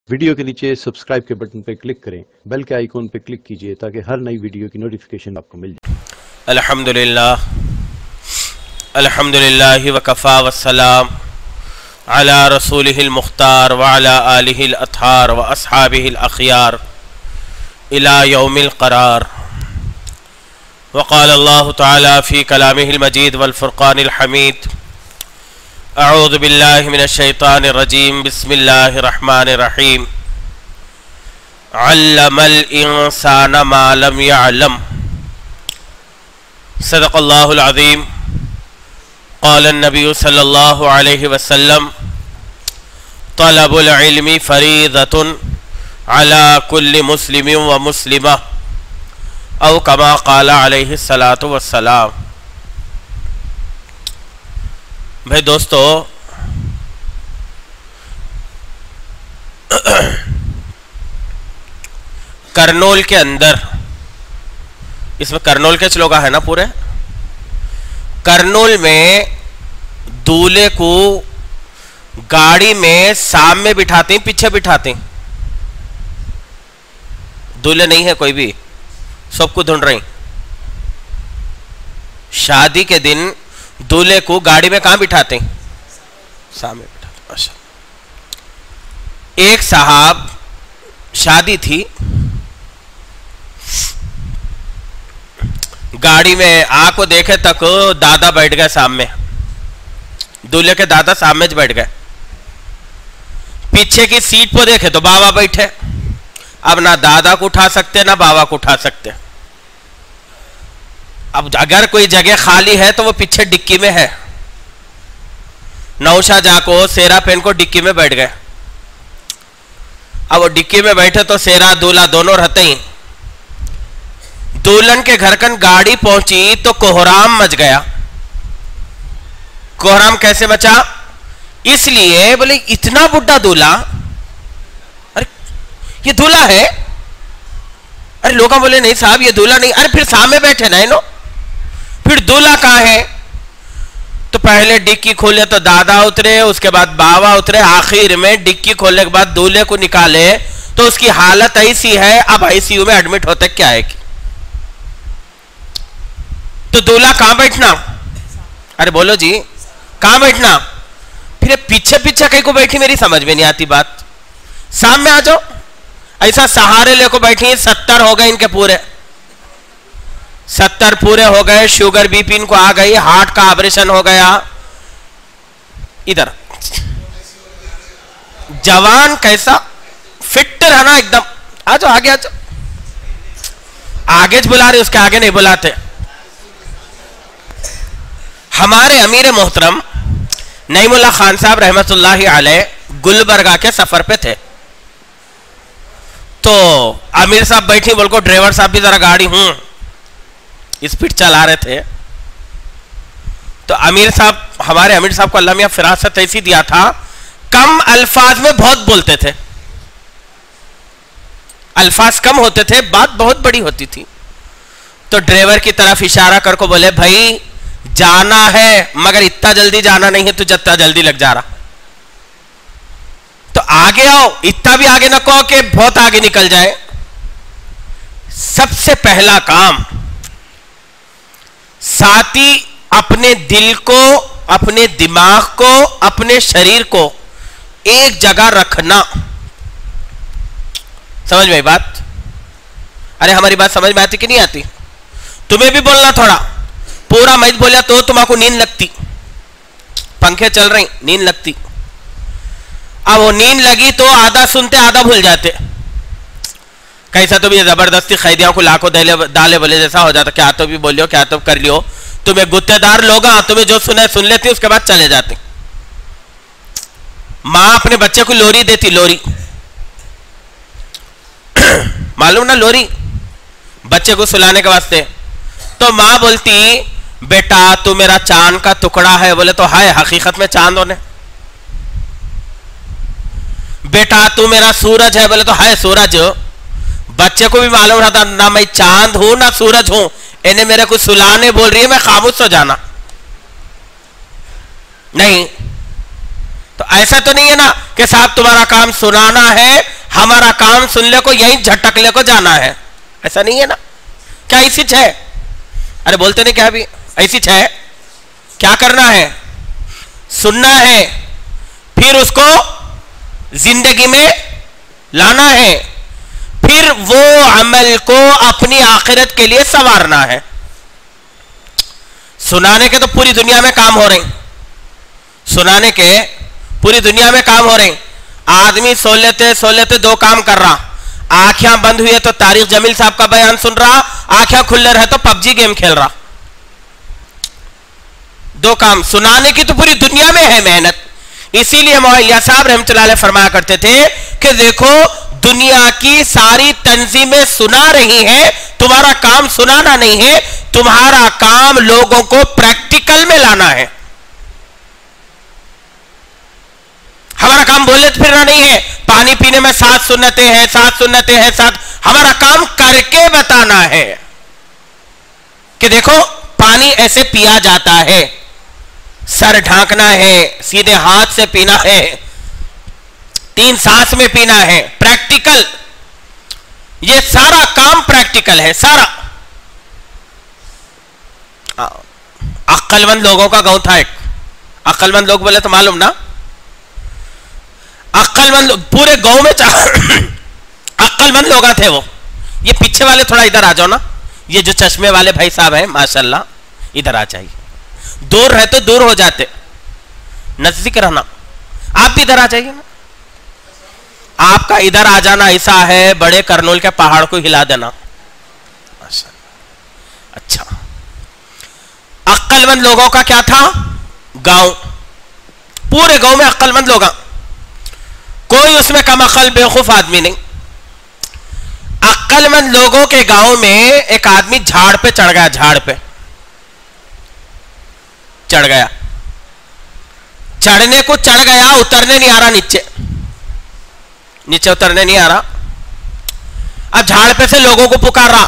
Video के नीचे subscribe के बटन पर क्लिक करें, बेल के आइकॉन पर क्लिक कीजिए ताकि हर नई वीडियो की नोटिफिकेशन आपको मिल जाए। अल्हम्दुलिल्लाह वकफ़ा वस्सलाम अला रसूलिहिल मुख्तार व अला आलिहिल अत्हार व अस्हाबिहिल अखयार इला यौमिल करार। वक़ाल अल्लाहु तआला फ़ी कलामिहिल मजीद वल फ़ुरक़ानिल हमीद। अऊज़ु बिल्लाहि मिनश शैतानिर रजीम। बिस्मिल्लाहिर रहमानिर रहीम। अल्लमल इंसाना मा लम यअलम। सदक़ल्लाहुल अज़ीम। क़ाल नबी सल्लल्लाहु अलैहि वसल्लम तलबुल इल्मी फ़रीज़तुन अला कुल्लि मुस्लिमिन व मुस्लिमा औ कमा क़ाल अलैहि सलातु वस्सलाम। भाई दोस्तों, करनूल के अंदर, इसमें करनूल के लोग है ना पूरे, करनूल में दूल्हे को गाड़ी में सामने बिठाते हैं, पीछे बिठाते हैं। दूल्हे नहीं है कोई भी, सबको ढूंढ रहे हैं। शादी के दिन दूल्हे को गाड़ी में कहां बिठाते हैं? सामने बिठाते। अच्छा, एक साहब शादी थी, गाड़ी में आंखों देखे तक दादा बैठ गए सामने, दूल्हे के दादा सामने बैठ गए। पीछे की सीट पर देखे तो बाबा बैठे। अब ना दादा को उठा सकते ना बाबा को उठा सकते। अब अगर कोई जगह खाली है तो वो पीछे डिक्की में है। नौशा जाको सेरा पेन को डिक्की में बैठ गए। अब वो डिक्की में बैठे तो सेरा दूल्हा दोनों रहते ही। दुल्हन के घर कन गाड़ी पहुंची तो कोहराम मच गया। कोहराम कैसे मचा? इसलिए बोले इतना बुढ़ा दूल्हा, अरे ये दूल्हा है? अरे लोग बोले नहीं साहब ये दूल्हा नहीं। अरे फिर सामने बैठे ना नो, फिर दूल्हा कहां है? तो पहले डिक्की खोले तो दादा उतरे, उसके बाद बाबा उतरे, आखिर में डिक्की खोलने के बाद दूल्हे को निकाले तो उसकी हालत ऐसी है, अब आईसीयू में एडमिट होते क्या है कि? तो दूल्हा कहां बैठना? अरे बोलो जी, कहां बैठना? फिर पीछे पीछे कहीं को बैठी, मेरी समझ में नहीं आती बात। सामने आ जाओ। ऐसा सहारे लेको बैठी। 70 हो गए इनके पूरे, 70 पूरे हो गए। शुगर बीपी इनको आ गई, हार्ट का ऑपरेशन हो गया। इधर जवान कैसा फिट रहना एकदम। आ जाओ आगे, आ जाओ। आगे बुला रहे, उसके आगे नहीं बुलाते। हमारे अमीर मोहतरम नईमुल्लाह खान साहब रहमतुल्लाहि अलैह गुलबर्गा के सफर पे थे। तो अमीर साहब बैठी, बोल को ड्राइवर साहब भी जरा गाड़ी स्पीड चला रहे थे। तो अमीर साहब, हमारे अमीर साहब को अल्लाह मियां फिरासत ऐसी दिया था, कम अल्फाज में बहुत बोलते थे। अल्फाज कम होते थे, बात बहुत बड़ी होती थी। तो ड्राइवर की तरफ इशारा कर को बोले भाई जाना है मगर इतना जल्दी जाना नहीं है, तो जितना जल्दी लग जा रहा तो आगे आओ। इतना भी आगे न कहो कि बहुत आगे निकल जाए। सबसे पहला काम, साथी अपने दिल को, अपने दिमाग को, अपने शरीर को एक जगह रखना। समझ में बात? अरे हमारी बात समझ में आती कि नहीं आती? तुम्हें भी बोलना थोड़ा। पूरा मत बोलिया तो तुम्हारे नींद लगती। पंखे चल रही, नींद लगती। अब वो नींद लगी तो आधा सुनते आधा भूल जाते। कैसा तो भी जबरदस्ती खैदियों को लाखों डाले बोले जैसा हो जाता। क्या तो भी बोलियो, क्या तो कर लियो। तुम्हें गुत्तेदार लोग, तुम्हें जो सुने सुन लेती, उसके बाद चले जाते। मां अपने बच्चे को लोरी देती, लोरी मालूम ना, लोरी बच्चे को सुलाने के वास्ते। तो मां बोलती बेटा तू मेरा चांद का टुकड़ा है। बोले तो है, हकीकत में चांद होने। बेटा तू मेरा सूरज है। बोले तो है सूरज। बच्चे को भी मालूम रहता ना मैं चांद हूं ना सूरज हूं, इन्हें मेरे को सुलाने बोल रही है, मैं खामोश हो जाना नहीं। तो ऐसा तो नहीं है ना कि साहब तुम्हारा काम सुनाना है हमारा काम सुनने को यहीं झटकले को जाना है, ऐसा नहीं है ना? क्या ऐसी है? अरे बोलते नहीं क्या? अभी ऐसी है? क्या करना है? सुनना है, फिर उसको जिंदगी में लाना है, फिर वो अमल को अपनी आखिरत के लिए संवारना है। सुनाने के तो पूरी दुनिया में काम हो रहे हैं, सुनाने के पूरी दुनिया में काम हो रहे हैं। आदमी सो लेते दो काम कर रहा, आंखें बंद हुई है तो तारिक जमील साहब का बयान सुन रहा, आंखें खुले रहे तो पबजी गेम खेल रहा। दो काम, सुनाने की तो पूरी दुनिया में है मेहनत। इसीलिए मौलाना साहब रहमतुल्लाह अलैह फरमाया करते थे कि देखो दुनिया की सारी तंजीमें सुना रही हैं, तुम्हारा काम सुनाना नहीं है, तुम्हारा काम लोगों को प्रैक्टिकल में लाना है। हमारा काम बोले फिरना नहीं है, पानी पीने में 7 सुन्नतें हैं, 7 सुन्नतें हैं, 7। हमारा काम करके बताना है कि देखो पानी ऐसे पिया जाता है, सर ढांकना है, सीधे हाथ से पीना है, 3 सांस में पीना है, प्रैक्टिकल। ये सारा काम प्रैक्टिकल है, सारा। अक्लमंद लोगों का गांव था एक, अक्लमंद लोग बोले तो मालूम ना, अक्लमंद पूरे गांव में अक्लमंद लोग थे वो। ये पीछे वाले थोड़ा इधर आ जाओ ना, ये जो चश्मे वाले भाई साहब हैं माशाल्लाह, इधर आ जाइए। दूर रहे तो दूर हो जाते, नजदीक रहना। आप भी इधर आ जाइए ना, आपका इधर आ जाना ऐसा है बड़े करनूल के पहाड़ को हिला देना। अच्छा, अक्लमंद लोगों का क्या था? गांव, पूरे गांव में अक्लमंद लोग, कोई उसमें कम अक्ल बेवकूफ आदमी नहीं। अक्लमंद लोगों के गांव में एक आदमी झाड़ पे चढ़ गया, झाड़ पे चढ़ गया, चढ़ने को चढ़ गया, उतरने नहीं आ रहा, नीचे नीचे उतरने नहीं आ रहा। अब झाड़ पे से लोगों को पुकार रहा,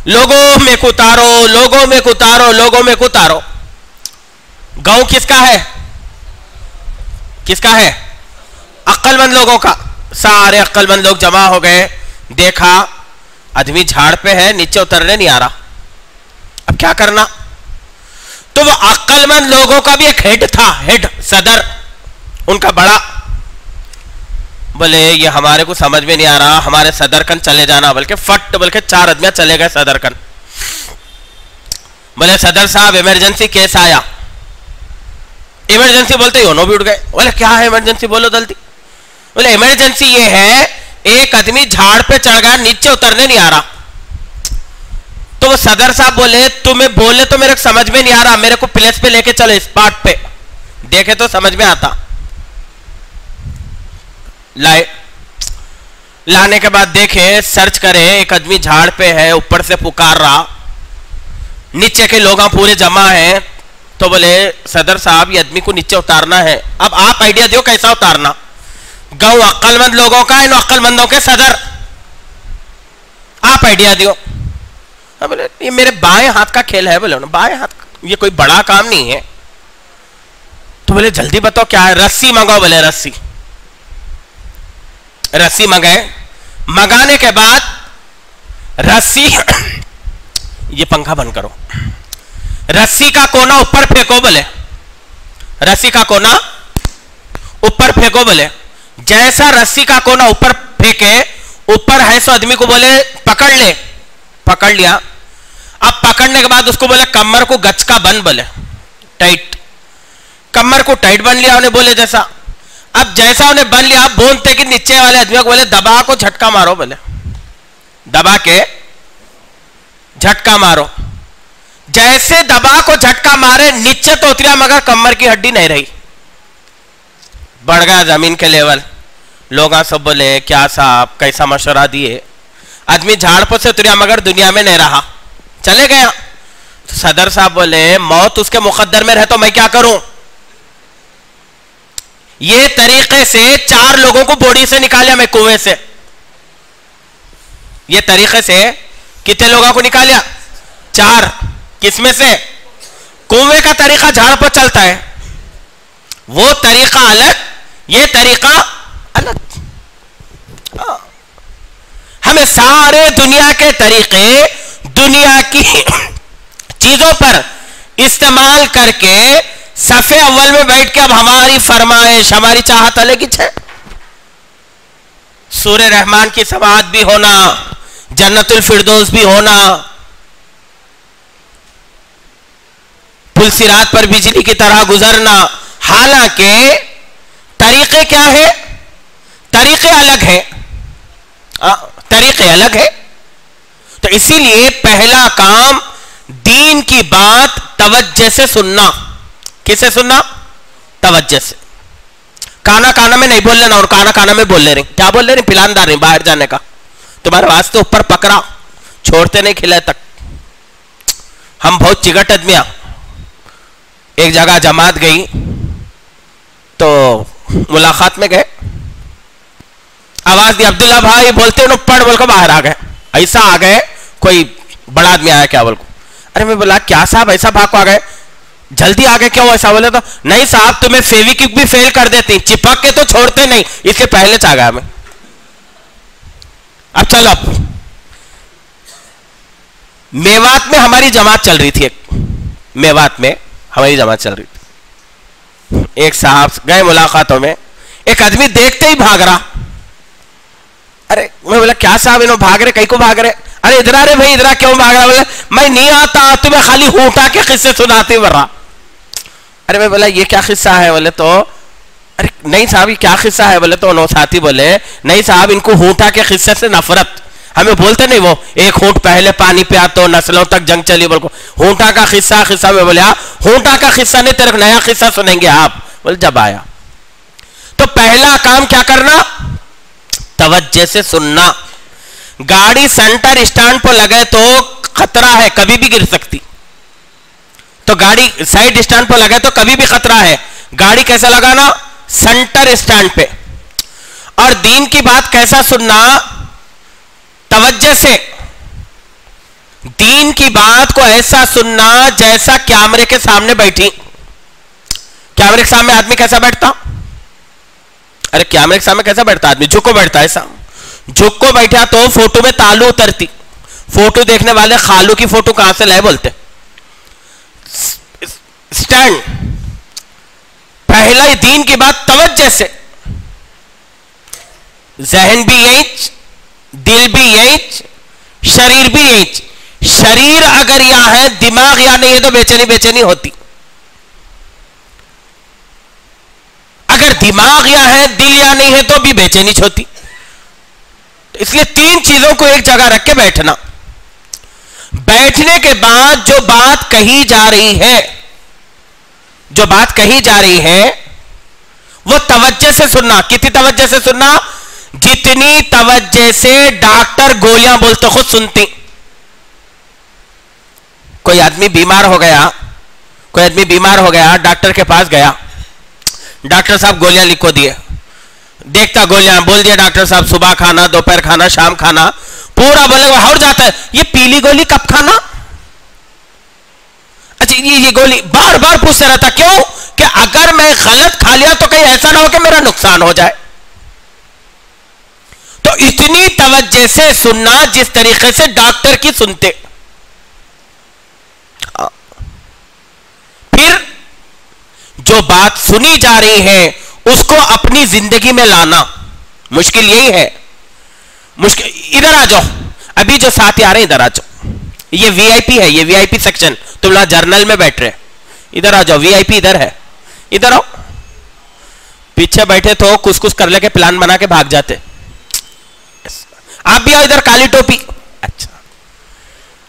लोगों में उतारो, लोगों में उतारो, लोगों में उतारो। गांव किसका है? किसका है? अक्लमंद लोगों का। सारे अक्लमंद लोग जमा हो गए, देखा आदमी झाड़ पे है, नीचे उतरने नहीं आ रहा, अब क्या करना? तो वो अक्लमंद लोगों का भी एक हेड था, हेड सदर उनका बड़ा। बोले ये हमारे को समझ में नहीं आ रहा, हमारे सदरकन चले जाना। बल्कि फट बल्कि 4 आदमी चले गए सदरकन। बोले सदर साहब इमरजेंसी केस आया। इमरजेंसी बोलते ही भी उठ गए। बोले क्या है इमरजेंसी, बोलो जल्दी। बोले इमरजेंसी ये है, एक आदमी झाड़ पे चढ़ गया, नीचे उतरने नहीं आ रहा। तो वो सदर साहब बोले तुम्हें बोले तो मेरे को समझ में नहीं आ रहा, मेरे को प्लेस पे लेके चलो, स्पॉट पे देखे तो समझ में आता। लाए, लाने के बाद देखे, सर्च करे, एक आदमी झाड़ पे है, ऊपर से पुकार रहा, नीचे के लोग पूरे जमा हैं। तो बोले सदर साहब ये आदमी को नीचे उतारना है, अब आप आइडिया दो कैसा उतारना। गांव अक्लमंद लोगों का, इन अक्लमंदों के सदर, आप आइडिया दो। बोले ये मेरे बाएं हाथ का खेल है। बोले बाएं हाथ, ये कोई बड़ा काम नहीं है। तो बोले जल्दी बताओ क्या है। रस्सी मंगाओ। बोले रस्सी, रस्सी मंगाए। मंगाने के बाद रस्सी ये पंखा बंद करो, रस्सी का कोना ऊपर फेंको। बोले रस्सी का कोना ऊपर फेंको। बोले जैसा रस्सी का कोना ऊपर फेंके, ऊपर है सो आदमी को बोले पकड़ ले। पकड़ लिया। अब पकड़ने के बाद उसको बोले कमर को गच का बंद, बोले टाइट, कमर को टाइट बन लिया उन्हें। बोले जैसा, अब जैसा उन्हें बन लिया, बोलते कि नीचे वाले आदमी को बोले दबा को झटका मारो। बोले दबा के झटका मारो। जैसे दबा को झटका मारे, नीचे तो उतरा मगर कमर की हड्डी नहीं रही, बढ़ गया जमीन के लेवल। लोग सब बोले क्या साहब कैसा मशवरा दिए। आदमी झाड़ पर से उतरा मगर दुनिया में नहीं रहा, चले गया। तो सदर साहब बोले मौत उसके मुकद्दर में रहे तो मैं क्या करूं। ये तरीके से 4 लोगों को बॉडी से निकाला मैं कुएं से। ये तरीके से कितने लोगों को निकाला? 4। किसमें से? कुएं का तरीका झाड़ पर चलता है, वो तरीका अलग, ये तरीका अलग। सारे दुनिया के तरीके दुनिया की चीजों पर इस्तेमाल करके सफे अव्वल में बैठ के अब हमारी फरमाइश, हमारी चाहत अलग ही है। सूरे रहमान की समाअत भी होना, जन्नतुल फिरदौस भी होना, पुल सिरात पर बिजली की तरह गुजरना। हालांकि तरीके क्या है? तरीके अलग है, तरीके अलग है। तो इसीलिए पहला काम दीन की बात तवज्जो से सुनना। किसे सुनना? तवज्जो से। काना काना में नहीं बोल लेना, और काना काना में बोल ले रहे। क्या बोल ले रहे? पिलानदार नहीं, बाहर जाने का। तुम्हारे वास्ते ऊपर पकड़ा, छोड़ते नहीं खिले तक। हम बहुत चिगट आदमियां, एक जगह जमात गई तो मुलाकात में गए, आवाज दी अब्दुल्ला भाई, बोलते उन्होंने पढ़ बोल को बाहर आ गए। ऐसा आ गए कोई बड़ा आदमी आया क्या बोल को। अरे मैं बोला क्या साहब ऐसा भाग को आ गए, जल्दी आ गए क्यों? ऐसा बोले तो नहीं साहब तुम्हें फेविक्विक भी फेल कर देती, चिपक के तो छोड़ते नहीं, इसलिए पहले आ गया मैं। अब चलो, मेवात में हमारी जमात चल रही थी, मेवात में हमारी जमात चल रही थी। एक साहब गए मुलाकातों में, एक आदमी देखते ही भाग रहा। अरे मैं बोला क्या साहब इन्हों भाग रहे, कहीं को भाग रहे? अरे इधर आ रे भाई, इधर क्यों भाग रहा? बोले मैं नहीं आता, तुम्हें खाली हूटा के किस्से सुनाते बर्रा। अरे मैं बोला ये क्या किस्सा है? बोले तो अरे नहीं साहब ये क्या किस्सा है? बोले तो उन्होंने साथी बोले नहीं साहब इनको हूटा के किस्से से नफरत। हमें बोलते नहीं वो एक हूंट पहले पानी पे आता तो नस्लों तक जंग चली, बोल को हूटा का किस्सा किस्सा में बोले हूटा का किस्सा नहीं, तेरे नया किस्सा सुनेंगे आप। बोले जब आया तो पहला काम क्या करना? तवज्जो से सुनना। गाड़ी सेंटर स्टैंड पर लगे तो खतरा है, कभी भी गिर सकती। तो गाड़ी साइड स्टैंड पर लगे तो कभी भी खतरा है। गाड़ी कैसा लगाना? सेंटर स्टैंड पे। और दीन की बात कैसा सुनना? तवज्जो से। दीन की बात को ऐसा सुनना जैसा कैमरे के सामने बैठी। कैमरे के सामने आदमी कैसा बैठता? अरे कैमरे के सामने कैसा बैठता आदमी? झुको बैठता है। ऐसा झुको बैठा तो फोटो में तालू उतरती। फोटो देखने वाले खालू की फोटो कहां से लाए बोलते। स्टैंड। पहला ही दीन की बात तवज्जो से। जहन भी यही, दिल भी यही, शरीर भी यही। शरीर अगर यहां है, दिमाग यहां नहीं है तो बेचैनी बेचैनी होती। अगर दिमाग यहां है, दिल यहां नहीं है तो भी बेचैनी होती। तो इसलिए तीन चीजों को एक जगह रख के बैठना। बैठने के बाद जो बात कही जा रही है, जो बात कही जा रही है वो तवज्जो से सुनना। कितनी तवज्जो से सुनना? जितनी तवज्जो से डॉक्टर गोलियां बोलते खुद सुनती। कोई आदमी बीमार हो गया, कोई आदमी बीमार हो गया, डॉक्टर के पास गया, डॉक्टर साहब गोलियां लिखो दिए। देखता गोलियां, बोल दिया डॉक्टर साहब सुबह खाना, दोपहर खाना, शाम खाना। पूरा बोले हट जाता है, ये पीली गोली कब खाना? अच्छा ये गोली बार बार पूछता रहता। क्यों? कि अगर मैं गलत खा लिया तो कहीं ऐसा ना हो कि मेरा नुकसान हो जाए। तो इतनी तवज्जो से सुनना जिस तरीके से डॉक्टर की सुनते। फिर जो बात सुनी जा रही है उसको अपनी जिंदगी में लाना। मुश्किल यही है। मुश्किल। इधर आ जाओ, अभी जो साथी आ रहे हैं इधर आ जाओ। ये वीआईपी है, ये वीआईपी सेक्शन। तुम लोग जर्नल में बैठ रहे, इधर आ जाओ। वीआईपी इधर है, इधर आओ। पीछे बैठे तो कुछ कुछ कर लेके प्लान बना के भाग जाते। आप भी आओ इधर, काली टोपी। अच्छा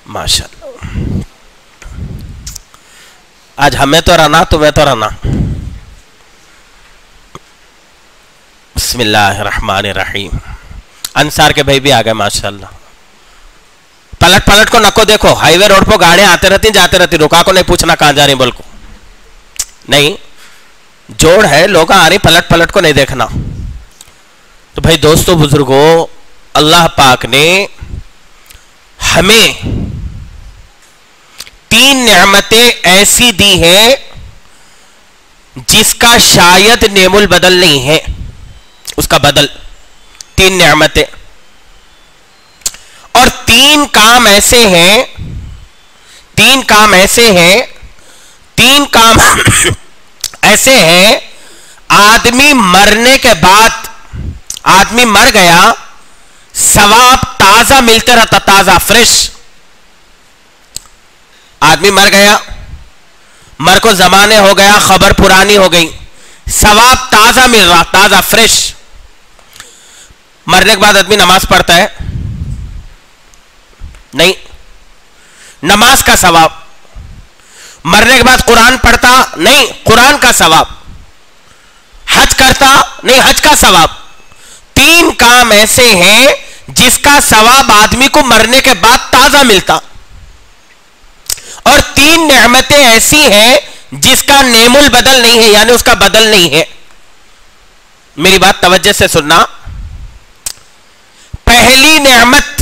माशाल्लाह, आज हमें तो रहना, तुम्हें तो रहना। बिस्मिल्लाहिर्रहमानिर्रहीम। अंसार के भाई भी आ गए माशाल्लाह। पलट पलट को नको देखो, हाईवे रोड पर गाड़ियां आते रहती जाते रहती, रुका को नहीं पूछना कहां जा रही बोल को नहीं। जोड़ है, लोग आ रही, पलट पलट को नहीं देखना। तो भाई दोस्तों बुजुर्गों, अल्लाह पाक ने हमें तीन नेमतें ऐसी दी हैं जिसका शायद नेमुल बदल नहीं है, उसका बदल। तीन नेमतें। तीन काम ऐसे हैं, तीन काम ऐसे हैं, तीन काम ऐसे हैं, आदमी मरने के बाद, आदमी मर गया, सवाब ताजा मिलते रहता, ताजा फ्रेश। आदमी मर गया, मर को जमाने हो गया, खबर पुरानी हो गई, सवाब ताजा मिल रहा, ताजा फ्रेश। मरने के बाद आदमी नमाज पढ़ता है? नहीं, नमाज का सवाब। मरने के बाद कुरान पढ़ता? नहीं, कुरान का सवाब। हज करता? नहीं, हज का सवाब। तीन काम ऐसे हैं जिसका सवाब आदमी को मरने के बाद ताजा मिलता, और तीन नेमतें ऐसी हैं जिसका नेमुल बदल नहीं है, यानी उसका बदल नहीं है। मेरी बात तवज्जो से सुनना। पहली नेमत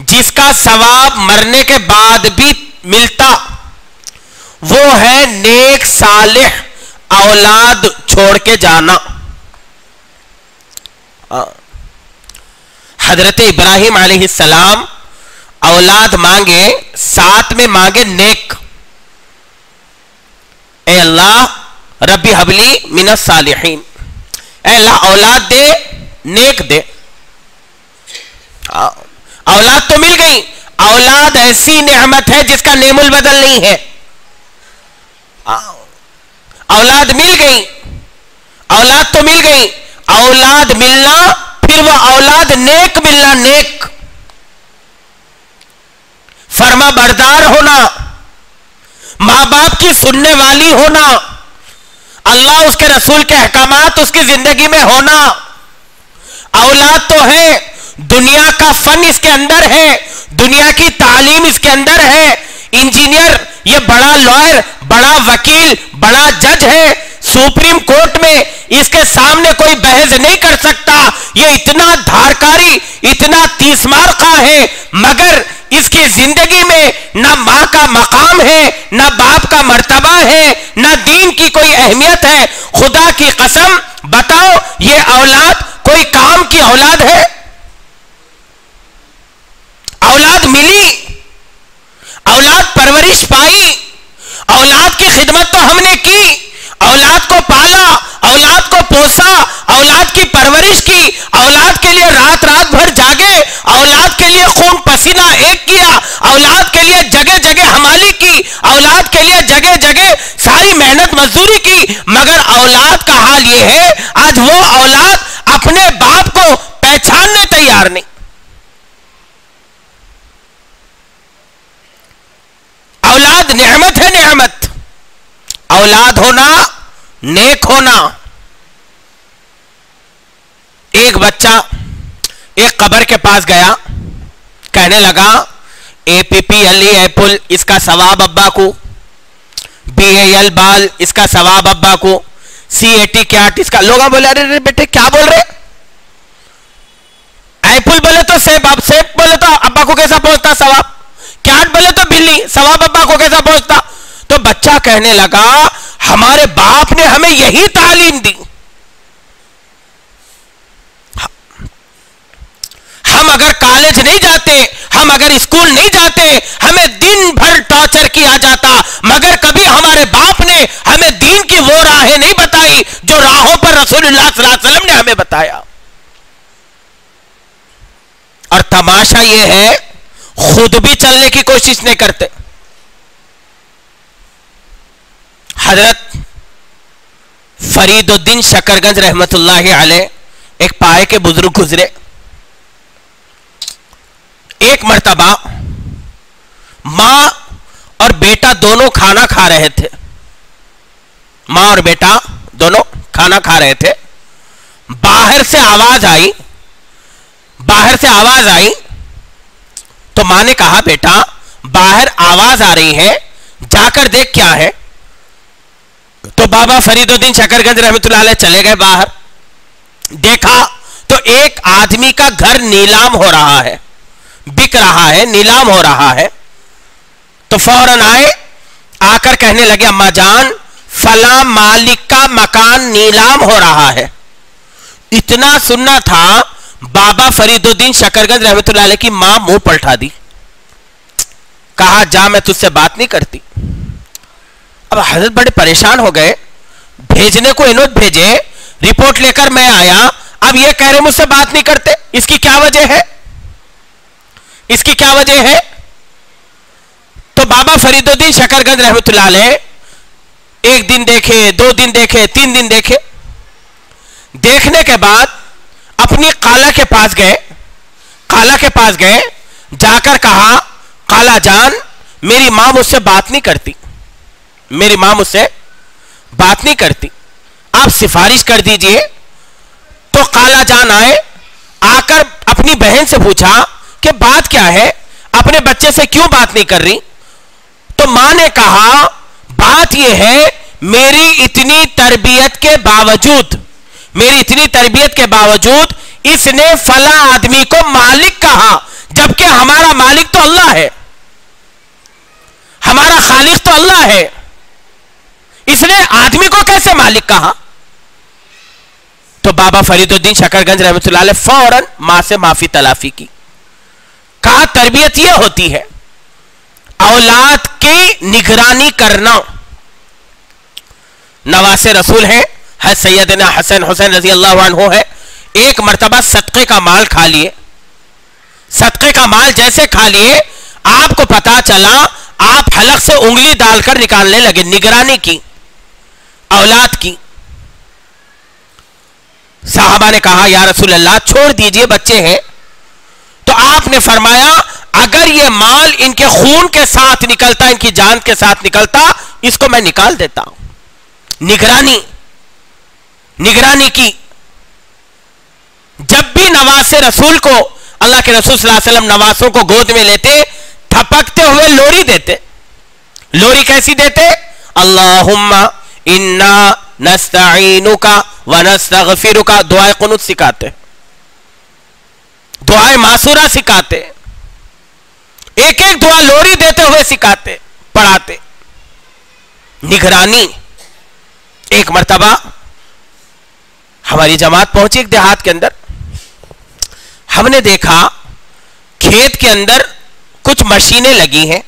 जिसका सवाब मरने के बाद भी मिलता, वो है नेक सालिह औलाद छोड़ के जाना। हजरत इब्राहिम अलैहिस्सलाम औलाद मांगे, साथ में मांगे नेक। ए अल्लाह रब्बी हबली मिनस सालिहीन, ए अल्लाह औलाद दे, नेक दे। औलाद तो मिल गई, औलाद ऐसी नेमत है जिसका नेमुल बदल नहीं है। औलाद मिल गई, औलाद तो मिल गई, औलाद मिलना, फिर वो औलाद नेक मिलना, नेक फर्मा बरदार होना, मां बाप की सुनने वाली होना, अल्लाह उसके रसूल के अहकामात उसकी जिंदगी में होना। औलाद तो है, दुनिया का फन इसके अंदर है, दुनिया की तालीम इसके अंदर है। इंजीनियर, ये बड़ा लॉयर, बड़ा वकील, बड़ा जज है, सुप्रीम कोर्ट में इसके सामने कोई बहस नहीं कर सकता। ये इतना धारकारी, इतना तीसमारका है, मगर इसकी जिंदगी में ना मां का मकाम है, ना बाप का मर्तबा है, ना दीन की कोई अहमियत है। खुदा की कसम बताओ, ये औलाद कोई काम की औलाद है? औलाद मिली, औलाद परवरिश पाई, औलाद की खिदमत तो हमने की, औलाद को पाला, औलाद को पोसा, औलाद की परवरिश की, औलाद के लिए रात रात भर जागे, औलाद के लिए खून पसीना एक किया, औलाद के लिए जगह जगह हमाली की, औलाद के लिए जगह जगह सारी मेहनत मजदूरी की। मगर औलाद का हाल यह है, आज वो औलाद अपने बाप को पहचानने तैयार नहीं। औलाद नेमत है, नेमत। औलाद होना, नेक होना। एक बच्चा एक कब्र के पास गया, कहने लगा APPLE एप्पल, इसका सवाब अब्बा को, BAL बाल, इसका सवाब अब्बा को, CAT कैट, इसका। लोग बोले अरे बेटे क्या बोल रहे? एप्पल बोले तो सेब, अब सेब बोले तो अब्बा को कैसा पहुंचता सवाब? कैट बोले तो बिल्ली, सवाब अब्बा को कैसा पहुंचता? तो बच्चा कहने लगा हमारे बाप ने हमें यही तालीम दी, हम अगर कॉलेज नहीं जाते, हम अगर स्कूल नहीं जाते, हमें दिन भर टॉर्चर किया जाता, मगर कभी हमारे बाप ने हमें दीन की वो राहें नहीं बताई जो राहों पर रसूलुल्लाह सल्लल्लाहु अलैहि वसल्लम ने हमें बताया। और तमाशा ये है, खुद भी चलने की कोशिश नहीं करते। हजरत फरीदुद्दीन शकरगंज रहमतुल्लाहि अलैह एक पाए के बुजुर्ग गुजरे। एक मर्तबा मां और बेटा दोनों खाना खा रहे थे, मां और बेटा दोनों खाना खा रहे थे। बाहर से आवाज आई, बाहर से आवाज आई तो मां ने कहा बेटा बाहर आवाज आ रही है, जाकर देख क्या है। तो बाबा फरीदुद्दीन शकरगंज रहमतुल्लाह अलैह चले गए बाहर। देखा तो एक आदमी का घर नीलाम हो रहा है, बिक रहा है, नीलाम हो रहा है। तो फौरन आए, आकर कहने लगे अम्मा जान फला मालिक का मकान नीलाम हो रहा है। इतना सुनना था, बाबा फरीदुद्दीन शकरगंज रहमतुल्लाह अलैह की मां मुंह पलटा दी, कहा जा मैं तुझसे बात नहीं करती। अब हजरत बड़े परेशान हो गए, भेजने को इन्होंने भेजे, रिपोर्ट लेकर मैं आया, अब ये कह रहे मुझसे बात नहीं करते, इसकी क्या वजह है, इसकी क्या वजह है? तो बाबा फरीदुद्दीन शकरगंज रहमतुल्लाह अलैह एक दिन देखे, 2 दिन देखे, 3 दिन देखे, देखने के बाद अपनी खाला के पास गए, खाला के पास गए, जाकर कहा खाला जान मेरी मां मुझसे बात नहीं करती, मेरी मां मुझसे बात नहीं करती, आप सिफारिश कर दीजिए। तो खाला जान आए, आकर अपनी बहन से पूछा कि बात क्या है, अपने बच्चे से क्यों बात नहीं कर रही? तो मां ने कहा बात यह है मेरी इतनी तरबियत के बावजूद, मेरी इतनी तरबियत के बावजूद इसने फला आदमी को मालिक कहा, जबकि हमारा मालिक तो अल्लाह है, हमारा खालिक तो अल्लाह है, इसने आदमी को कैसे मालिक कहा? तो बाबा फरीदुद्दीन शकरगंज रहमतुल्लाह अलैह फौरन मां से माफी तलाफी की, कहा तरबियत यह होती है औलाद की निगरानी करना। नवासे रसूल है सैयदना हसन हुसैन रजी अल्लाह अन्हु है, एक मर्तबा सदक़े का माल खा लिए, सदक़े का माल जैसे खा लिए आपको पता चला, आप हलक से उंगली डालकर निकालने लगे, निगरानी की औलाद की। साहबा ने कहा या रसूल अल्लाह छोड़ दीजिए बच्चे हैं, तो आपने फरमाया अगर ये माल इनके खून के साथ निकलता, इनकी जान के साथ निकलता, इसको मैं निकाल देता हूं। निगरानी, निगरानी की। जब भी नवासे रसूल को, अल्लाह के रसूल सल्लल्लाहु अलैहि वसल्लम नवासों को गोद में लेते, थपकते हुए लोरी देते। लोरी कैसी देते? अल्लाहुम्मा इन्ना नस्तईनुका व नस्तगफिरुका, दुआए कुनूत सिखाते, दुआए मासूरा सिखाते, एक एक दुआ लोरी देते हुए सिखाते, पढ़ाते। निगरानी। एक मर्तबा हमारी जमात पहुंची एक देहात के अंदर, हमने देखा खेत के अंदर कुछ मशीनें लगी हैं,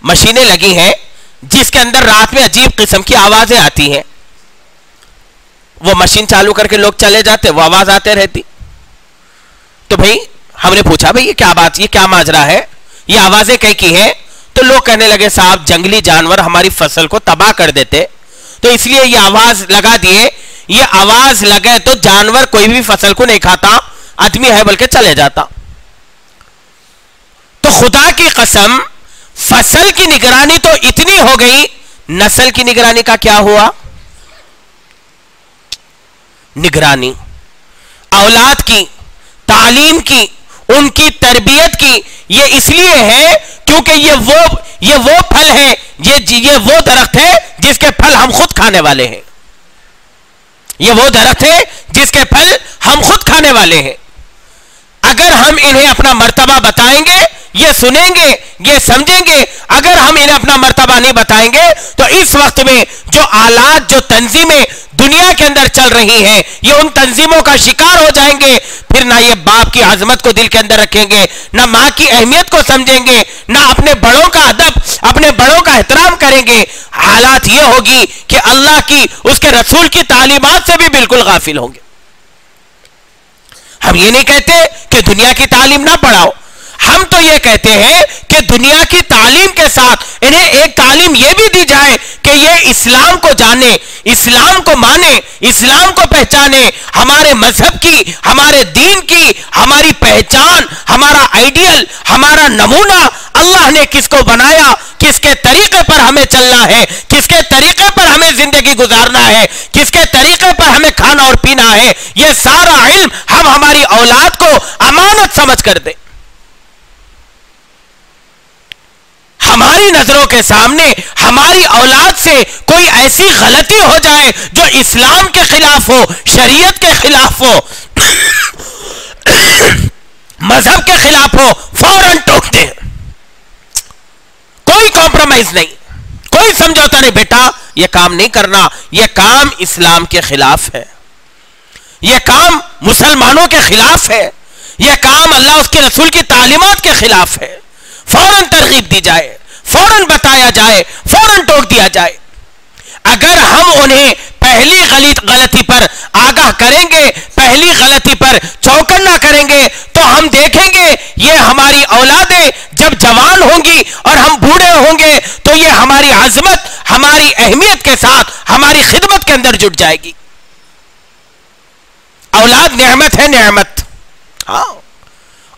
मशीनें लगी हैं जिसके अंदर रात में अजीब किस्म की आवाजें आती हैं। वो मशीन चालू करके लोग चले जाते, वो आवाज आते रहती। तो भाई हमने पूछा भाई ये क्या बात, ये क्या माजरा है, ये आवाजें कहीं की हैं? तो लोग कहने लगे साहब जंगली जानवर हमारी फसल को तबाह कर देते, तो इसलिए ये आवाज लगा दिए। ये आवाज लगे तो जानवर कोई भी फसल को नहीं खाता, आदमी है बल्कि चले जाता। तो खुदा की कसम फसल की निगरानी तो इतनी हो गई, नस्ल की निगरानी का क्या हुआ? निगरानी औलाद की, तालीम की, उनकी तरबियत की, ये इसलिए है क्योंकि ये वो फल है, ये वो दरख्त है जिसके फल हम खुद खाने वाले हैं। ये वो दरख्त है जिसके फल हम खुद खाने वाले हैं। अगर हम इन्हें अपना मर्तबा बताएंगे, ये सुनेंगे, ये समझेंगे। अगर हम इन्हें अपना मर्तबा नहीं बताएंगे तो इस वक्त में जो आलात, जो तंजीमें दुनिया के अंदर चल रही हैं, ये उन तंजीमों का शिकार हो जाएंगे। फिर ना ये बाप की आजमत को दिल के अंदर रखेंगे, ना माँ की अहमियत को समझेंगे, ना अपने बड़ों का अदब, अपने बड़ों का एहतराम करेंगे। हालात ये होगी कि अल्लाह की, उसके रसूल की तालीमात से भी बिल्कुल गाफिल होंगे। हम ये नहीं कहते कि दुनिया की तालीम ना पढ़ाओ, हम तो ये कहते हैं कि दुनिया की तालीम के साथ इन्हें एक तालीम ये भी दी जाए कि ये इस्लाम को जाने, इस्लाम को माने, इस्लाम को पहचाने, हमारे मजहब की, हमारे दीन की, हमारी पहचान, हमारा आइडियल, हमारा नमूना, अल्लाह ने किसको बनाया, किसके तरीके पर हमें चलना है, किसके तरीके पर हमें जिंदगी गुजारना है, किसके तरीके पर हमें खाना और पीना है, यह सारा इल्म हम हमारी औलाद को अमानत समझ कर दे। हमारी नजरों के सामने हमारी औलाद से कोई ऐसी गलती हो जाए जो इस्लाम के खिलाफ हो, शरीयत के खिलाफ हो, मजहब के खिलाफ हो, फौरन टोक दे। कोई कॉम्प्रोमाइज नहीं, कोई समझौता नहीं, बेटा यह काम नहीं करना, यह काम इस्लाम के खिलाफ है। यह काम मुसलमानों के खिलाफ है, यह काम अल्लाह उसके रसूल की तालीमात के खिलाफ है। फौरन तरगीब दी जाए, फौरन बताया जाए, फौरन टोक दिया जाए। अगर हम उन्हें पहली गलती पर आगाह करेंगे, पहली गलती पर चौकन्ना करेंगे, तो हम देखेंगे ये हमारी औलादें जब जवान होंगी और हम बूढ़े होंगे तो ये हमारी अजमत, हमारी अहमियत के साथ हमारी खिदमत के अंदर जुट जाएगी। औलाद नेमत है, नेमत। हाँ,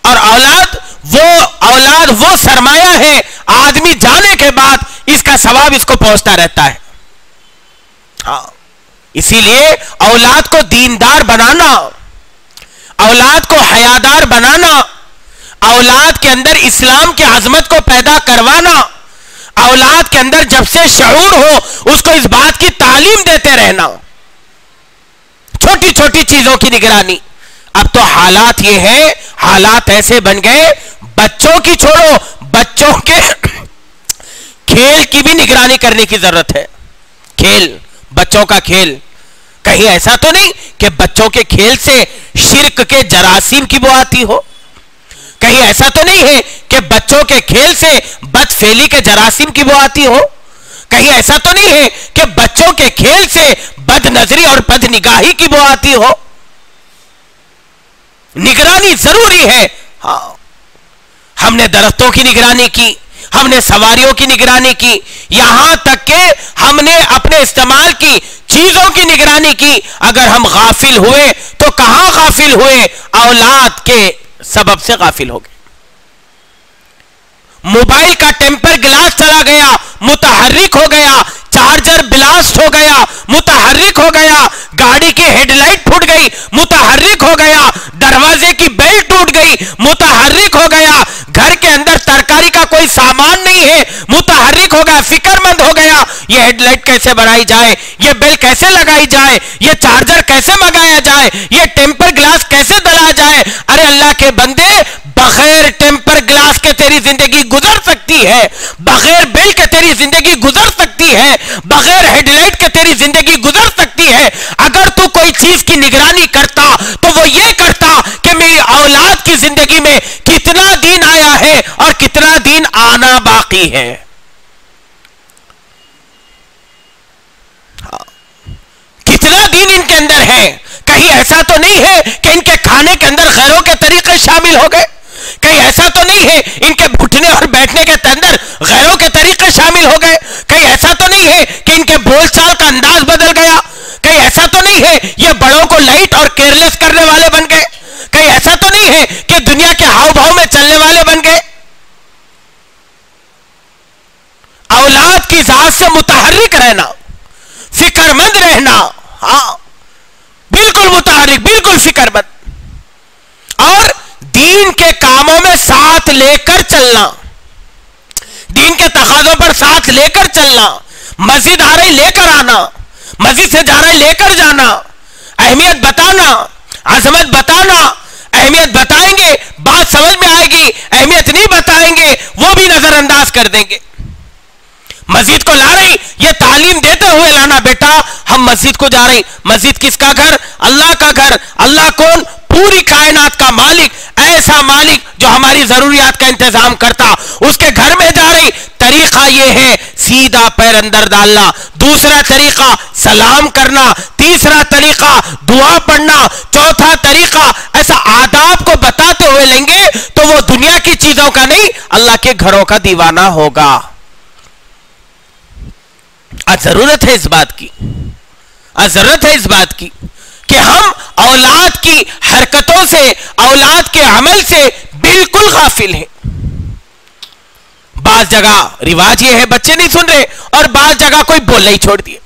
और औलाद वो सरमाया है, आदमी जाने के बाद इसका सवाब इसको पहुंचता रहता है। हाँ, इसीलिए औलाद को दीनदार बनाना, औलाद को हयादार बनाना, औलाद के अंदर इस्लाम की अजमत को पैदा करवाना, औलाद के अंदर जब से शऊर हो उसको इस बात की तालीम देते रहना, छोटी छोटी चीजों की निगरानी। अब तो हालात ये है, हालात ऐसे बन गए, बच्चों की छोड़ो, बच्चों के खेल की भी निगरानी करने की जरूरत है। खेल, बच्चों का खेल, कहीं ऐसा तो नहीं कि बच्चों के खेल से शिर्क के जरासीम की बो आती हो, कहीं ऐसा तो नहीं है कि बच्चों के खेल से बदफेली के जरासीम की बो आती हो, कहीं ऐसा तो नहीं है कि बच्चों के खेल से बदनजरी और बदनिगाही की बो आती हो। निगरानी जरूरी है। हाँ, हमने दरख्तों की निगरानी की, हमने सवारियों की निगरानी की, यहां तक कि हमने अपने इस्तेमाल की चीजों की निगरानी की। अगर हम गाफिल हुए तो कहां गाफिल हुए? औलाद के सबब से गाफिल हो गए। मोबाइल का टेम्पर ग्लास चला गया, मुतहर्रिक हो गया, चार्जर ब्लास्ट हो गया, मुतहर्रिक हो गया, गाड़ी की हेडलाइट फूट गई, मुतहर्रिक हो गया, दरवाजे की बेल्ट टूट गई, मुतहर्रिक हो गया, घर के अंदर तरकारी का कोई सामान नहीं है, मुतहर्रिक हो गया, फिक्रमंद हो गया, ये हेडलाइट कैसे बनाई जाए, ये बेल कैसे लगाई जाए, ये चार्जर कैसे मंगाया जाए, ये टेम्पर ग्लास कैसे दला जाए। अरे अल्लाह के बंदे, बगैर टेम्पर ग्लास के तेरी जिंदगी गुजर सकती है, बगैर बेल के तेरी जिंदगी गुजर सकती है, बगैर हेडलाइट के तेरी जिंदगी गुजर सकती है। अगर तू कोई चीज की निगरानी करता तो वो ये करता कि मेरी औलाद की जिंदगी में कितना दिन आया है और कितना दिन आना बाकी है। कितना दिन इनके अंदर है। कहीं ऐसा तो नहीं है कि इनके खाने के अंदर गैरों के तरीके शामिल हो गए, कहीं ऐसा तो नहीं है इनके उठने और बैठने के अंदर गैरों के तरीके शामिल हो गए, कहीं ऐसा तो नहीं है कि इनके बोलचाल का अंदाज बदल गया, कहीं ऐसा तो नहीं है ये बड़ों को लाइट और केयरलेस करने वाले बन गए, कहीं ऐसा तो नहीं है कि दुनिया के हाव भाव में चलने वाले बन गए। औलाद की जात से मुतहर्रिक रहना, फिक्रमंद रहना, हाँ बिल्कुल मुतहर्रिक, बिल्कुल फिक्रमंद, और दीन के कामों में साथ लेकर चलना, दीन के तकाज़ों पर साथ लेकर चलना, मस्जिद आ रही लेकर आना, मस्जिद से जा रहे लेकर जाना, अहमियत बताना, अजमत बताना। अहमियत बताएंगे बात समझ में आएगी, अहमियत नहीं बताएंगे वो भी नजरअंदाज कर देंगे। मस्जिद को ला रही, ये तालीम देते हुए लाना, बेटा हम मस्जिद को जा रही। मस्जिद किसका घर? अल्लाह का घर। अल्लाह कौन? पूरी कायनात का मालिक, ऐसा मालिक जो हमारी जरूरियात का इंतजाम करता, उसके घर में जा रही। तरीका यह है सीधा पैर अंदर डालना, दूसरा तरीका सलाम करना, तीसरा तरीका दुआ पढ़ना, चौथा तरीका, ऐसा आदाब को बताते हुए लेंगे तो वो दुनिया की चीजों का नहीं, अल्लाह के घरों का दीवाना होगा। आज जरूरत है इस बात की, आज जरूरत है इस बात की कि हम औलाद की हरकतों से, औलाद के अमल से बिल्कुल गाफिल हैं। बाज जगह रिवाज ये है बच्चे नहीं सुन रहे, और बाज जगह कोई बोलना ही छोड़ दिए।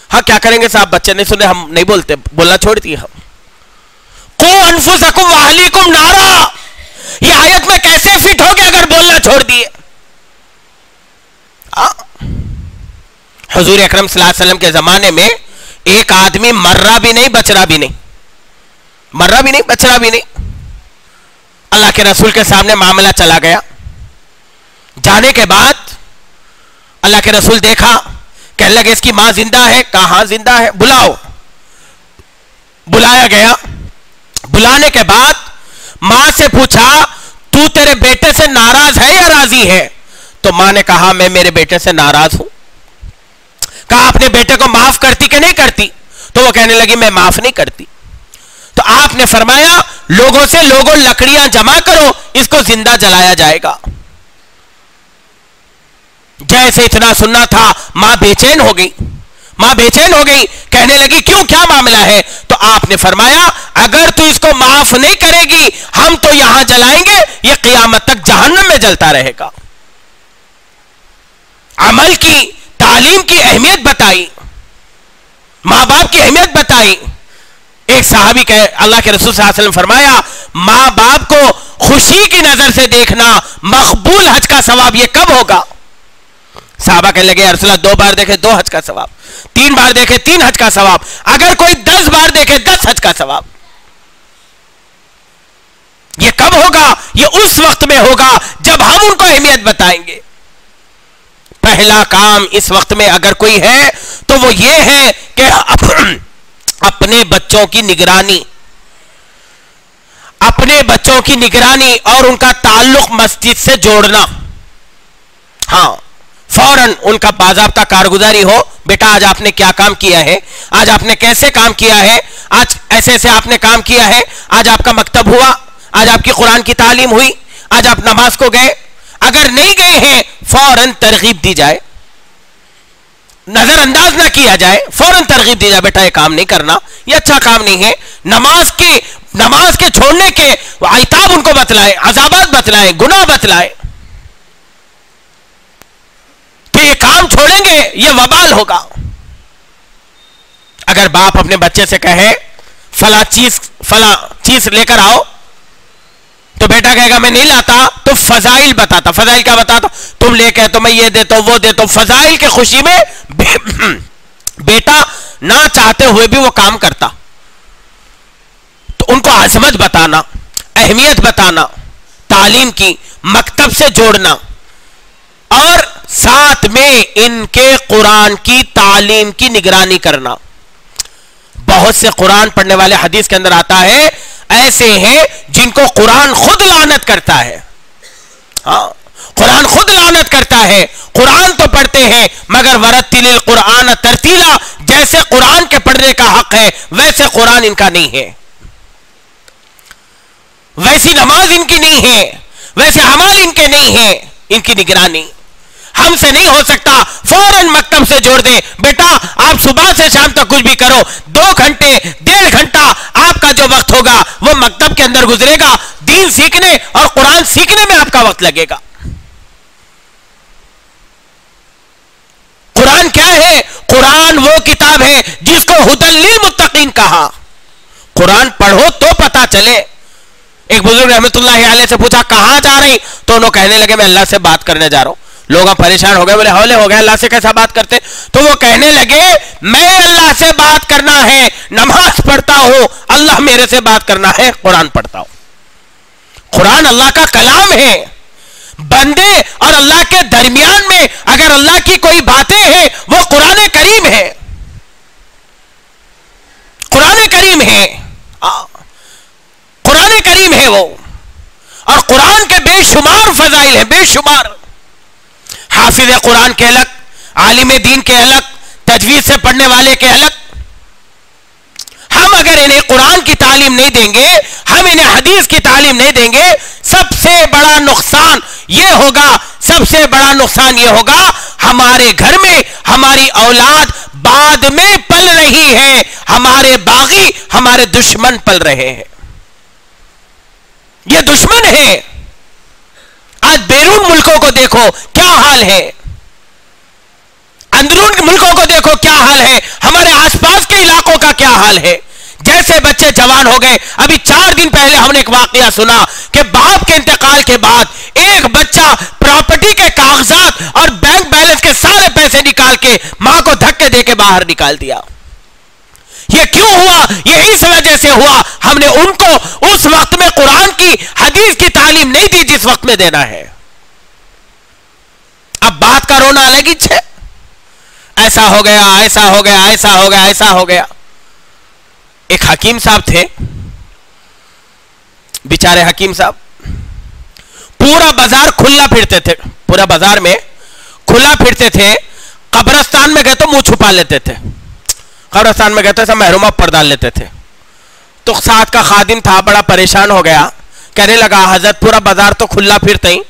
हाँ क्या करेंगे साहब, बच्चे नहीं सुन रहे, हम नहीं बोलते, बोलना छोड़ दिए हम। को अनफुसकुम व अहलीकुम नारा, ये आयत में कैसे फिट हो गया अगर बोलना छोड़ दिए? हुजूर अकरम सल्लल्लाहु अलैहि वसल्लम के जमाने में एक आदमी मर्रा भी नहीं बचरा भी नहीं, मर्रा भी नहीं बचरा भी नहीं, अल्लाह के रसूल के सामने मामला चला गया। जाने के बाद अल्लाह के रसूल देखा, कहने लगे इसकी मां जिंदा है? कहा हां जिंदा है, बुलाओ। बुलाया गया। बुलाने के बाद मां से पूछा, तू तेरे बेटे से नाराज है या राजी है? तो मां ने कहा, मैं मेरे बेटे से नाराज हूं। कहा, अपने बेटे को माफ करती कि नहीं करती? तो वो कहने लगी, मैं माफ नहीं करती। तो आपने फरमाया, लोगों से लोगों लकड़ियां जमा करो, इसको जिंदा जलाया जाएगा। जैसे इतना सुनना था, मां बेचैन हो गई। मां बेचैन हो गई, कहने लगी, क्यों, क्या मामला है? तो आपने फरमाया, अगर तू इसको माफ नहीं करेगी, हम तो यहां जलाएंगे, ये क़यामत तक जहन्नम में जलता रहेगा। अमल की, तालीम की अहमियत बताई, मां बाप की अहमियत बताई। एक सहाबी कहे, अल्लाह के रसूल सल्लल्लाहु अलैहि वसल्लम फरमाया, मां बाप को खुशी की नजर से देखना मकबूल हज का सवाब ये कब होगा? साहबा कहने लगे, रसूलल्लाह 2 बार देखे 2 हज का सवाब, 3 बार देखे 3 हज का सवाब, अगर कोई 10 बार देखे 10 हज का सवाब। ये कब होगा? ये उस वक्त में होगा जब हम उनको अहमियत बताएंगे। पहला काम इस वक्त में अगर कोई है तो वो ये है कि अपने बच्चों की निगरानी, अपने बच्चों की निगरानी और उनका ताल्लुक मस्जिद से जोड़ना। हां, फौरन उनका बाज़ाब्ता कारगुजारी हो, बेटा आज आपने क्या काम किया है, आज आपने कैसे काम किया है, आज ऐसे ऐसे आपने काम किया है, आज आपका मकतब हुआ, आज आपकी कुरान की तालीम हुई, आज आप नमाज को गए। अगर नहीं गए हैं, फौरन तरगीब दी जाए, नजरअंदाज ना किया जाए, फौरन तरगीब दी जाए, बेटा ये काम नहीं करना, ये अच्छा काम नहीं है। नमाज के छोड़ने के आइताब उनको बतलाए, अजाबात बतलाए, गुनाह बतलाए कि ये काम छोड़ेंगे ये वबाल होगा। अगर बाप अपने बच्चे से कहे फला चीज लेकर आओ, तो बेटा कहेगा मैं नहीं लाता, तो फजाइल बताता। फजाइल क्या बताता? तुम लेके तो मैं ये देता हूं वो देता हूं। फजाइल की खुशी में बेटा ना चाहते हुए भी वो काम करता। तो उनको अजमत बताना, अहमियत बताना, तालीम की, मकतब से जोड़ना और साथ में इनके कुरान की तालीम की निगरानी करना। बहुत से कुरान पढ़ने वाले, हदीस के अंदर आता है, ऐसे हैं जिनको कुरान खुद लानत करता है। हाँ, कुरान खुद लानत करता है। कुरान तो पढ़ते हैं मगर वरत्तिलिल कुरान तरतीला, जैसे कुरान के पढ़ने का हक है वैसे कुरान इनका नहीं है, वैसी नमाज इनकी नहीं है, वैसे अमाल इनके नहीं है। इनकी निगरानी हमसे नहीं हो सकता, फौरन मकतब से जोड़ दे। बेटा आप सुबह से शाम तक कुछ भी करो, 2 घंटे 1.5 घंटा आपका जो वक्त होगा वो मकतब के अंदर गुजरेगा, दीन सीखने और कुरान सीखने में आपका वक्त लगेगा। कुरान क्या है? कुरान वो किताब है जिसको हुदल लिल मुत्तकीन कहा। कुरान पढ़ो तो पता चले। एक बुजुर्ग रहमतुल्लाह अलैह से पूछा कहां जा रही, तो उन्होंने कहने लगे मैं अल्लाह से बात करने जा रहा हूं। लोग अब परेशान हो गए, बोले हौले हो गए, अल्लाह से कैसा बात करते? तो वो कहने लगे मैं अल्लाह से बात करना है, नमाज पढ़ता हूं, अल्लाह मेरे से बात करना है, कुरान पढ़ता हूं। कुरान अल्लाह का कलाम है। बंदे और अल्लाह के दरमियान में अगर अल्लाह की कोई बातें हैं वो कुरान करीम है, कुरान करीम है, कुरान करीम है वो। और कुरान के बेशुमार फजाइल है, बेशुमार। हाफिज कुरान के अलग, आलिम दीन के अलग, तजवीज से पढ़ने वाले के अलग। हम अगर इन्हें कुरान की तालीम नहीं देंगे, हम इन्हें हदीस की तालीम नहीं देंगे, सबसे बड़ा नुकसान ये होगा, सबसे बड़ा नुकसान ये होगा हमारे घर में हमारी औलाद बाद में पल रही है, हमारे बागी हमारे दुश्मन पल रहे हैं। ये दुश्मन है। आज बैरून मुल्कों को देखो क्या हाल है, अंदरून मुल्कों को देखो क्या हाल है, हमारे आसपास के इलाकों का क्या हाल है। जैसे बच्चे जवान हो गए, अभी 4 दिन पहले हमने एक वाकया सुना कि बाप के इंतकाल के बाद एक बच्चा प्रॉपर्टी के कागजात और बैंक बैलेंस के सारे पैसे निकाल के मां को धक्के देके बाहर निकाल दिया। ये क्यों हुआ? ये इस वजह से हुआ हमने उनको उस वक्त में कुरान की हदीस की तालीम नहीं दी जिस वक्त में देना है। अब बात का रोना अलग ही है, ऐसा हो गया, ऐसा हो गया, ऐसा हो गया, ऐसा हो गया। एक हकीम साहब थे, बेचारे हकीम साहब पूरा बाजार खुला फिरते थे, पूरा बाजार में खुला फिरते थे। कब्रिस्तान में गए तो मुंह छुपा लेते थे, कब्रिस्तान में गए तो सब महरूमा पर डाल लेते थे। तो साथ का खादिम था, बड़ा परेशान हो गया, कहने लगा हजरत पूरा बाजार तो खुला फिरते ही,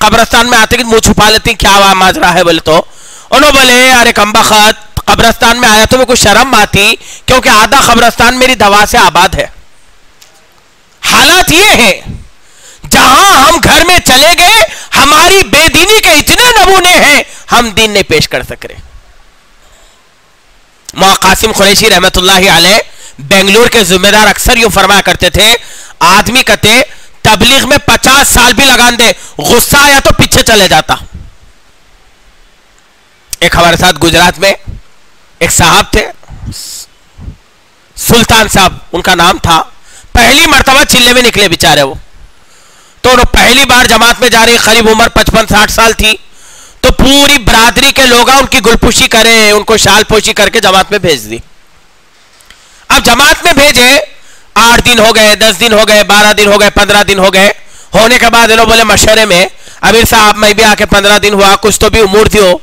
कब्रिस्तान में आते कि मुंह छुपा लेती, क्या माजरा है? बोले तो उन्होंने बोले अरे कमबख्त, कब्रिस्तान में आया तो मेरे को शर्म आती, क्योंकि आधा कब्रिस्तान मेरी दवा से आबाद है। हालात ये है, जहां हम घर में चले गए हमारी बेदीनी के इतने नमूने हैं, हम दीन नहीं पेश कर सक रहे। मौला कासिम कुरैशी रहमतुल्लाहि अलैह बेंगलुरु के जिम्मेदार अक्सर यूं फरमाया करते थे, आदमी कहते तबलीग में 50 साल भी लगा दे, गुस्सा आया तो पीछे चले जाता। एक हमारे साथ गुजरात में एक साहब थे, सुल्तान साहब उनका नाम था। पहली मर्तबा चिल्ले में निकले बेचारे वो, तो उन्होंने पहली बार जमात में जा रही, करीब उम्र 55-60 साल थी। तो पूरी बरादरी के लोग उनकी गुलपुशी करे, उनको शाल पोशी करके जमात में भेज दी। अब जमात में भेजे, 8 दिन हो गए, 10 दिन हो गए, 12 दिन हो गए, 15 दिन हो गए। होने के बाद ये लोग बोले मशवरे में, अमीर साहब मैं भी आके 15 दिन हुआ, कुछ तो भी उमूर थी हो,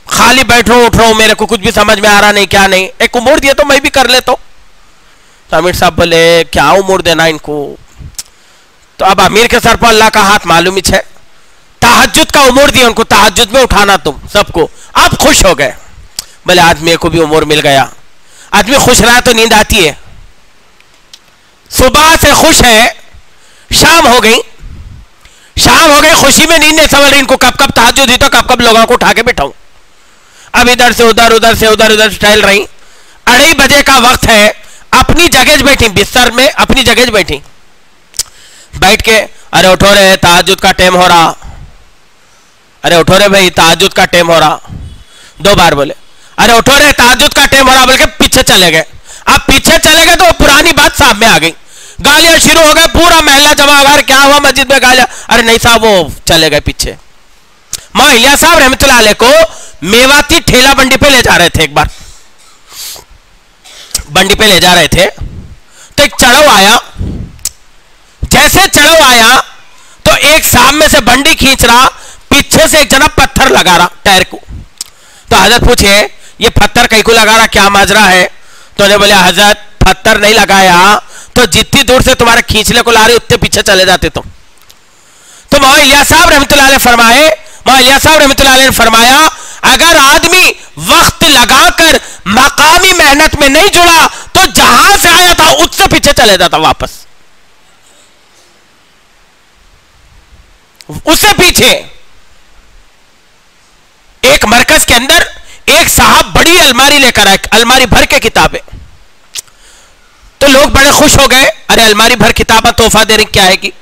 खाली बैठ रहा हूं उठ रहा हूं, मेरे को कुछ भी समझ में आ रहा नहीं, क्या नहीं, एक उमूर दिए तो मैं भी कर लेता हूं। तो अमीर साहब बोले क्या उमूर देना इनको? तो अब अमीर के सर पर अल्लाह का हाथ मालूम ही है, तहज्जुद का उमूर दिया उनको, तहज्जुद में उठाना तुम सबको। आप खुश हो गए, बोले आदमी को भी उमूर मिल गया। आदमी खुश रहा तो नींद आती है, सुबह से खुश है, शाम हो गई, शाम हो गई, खुशी में नींद नहीं समझ रही इनको, कब कब तहज्जुद हुई तो कब कब लोगों को उठा के बैठाऊं। अब इधर से उधर, उधर से उधर, उधर टहल रही। 2:30 बजे का वक्त है, अपनी जगह बैठी, बिस्तर में अपनी जगह बैठी, बैठ के अरे उठो रे तहज्जुद का टाइम हो रहा, अरे उठो रे भाई तहज्जुद का टाइम हो रहा। 2 बार बोले अरे उठो रे तहज्जुद का टाइम हो रहा, बोल के पीछे चले गए। अब पीछे चले गए तो वो पुरानी बात सामने आ गई, गालियां शुरू हो गए, पूरा महल्ला जमा हो गया, क्या हुआ मस्जिद में गालियां? अरे नहीं साहब वो चले गए पीछे। मौला इलियास साहब रहमतुल्लाह अलैह को मेवाती ठेला बंडी पे ले जा रहे थे, एक बार बंडी पे ले जा रहे थे तो एक चढ़ाव आया। जैसे चढ़ाव आया तो एक सामने से बंडी खींच रहा, पीछे से एक जना पत्थर लगा रहा टायर को। तो हजरत पूछे ये पत्थर कहीं को लगा रहा, क्या माजरा है? तो उन्हें बोले हजरत पत्थर नहीं लगाया तो जितनी दूर से तुम्हारे खींचने को ला रही उतने पीछे चले जाते तुम। तो मौला इलियास साहब रहमतुल्लाह अलैह फरमाए, मौला इलियास साहब रहमतुल्लाह अलैह ने फरमाया अगर आदमी वक्त लगाकर मकामी मेहनत में नहीं जुड़ा तो जहां से आया था उससे पीछे चले जाता वापस, उससे पीछे। एक मरकज के अंदर एक साहब बड़ी अलमारी लेकर आए, अलमारी भर के किताबें। तो लोग बड़े खुश हो गए, अरे अलमारी भर किताबें तोहफा दे रही, क्या है कि?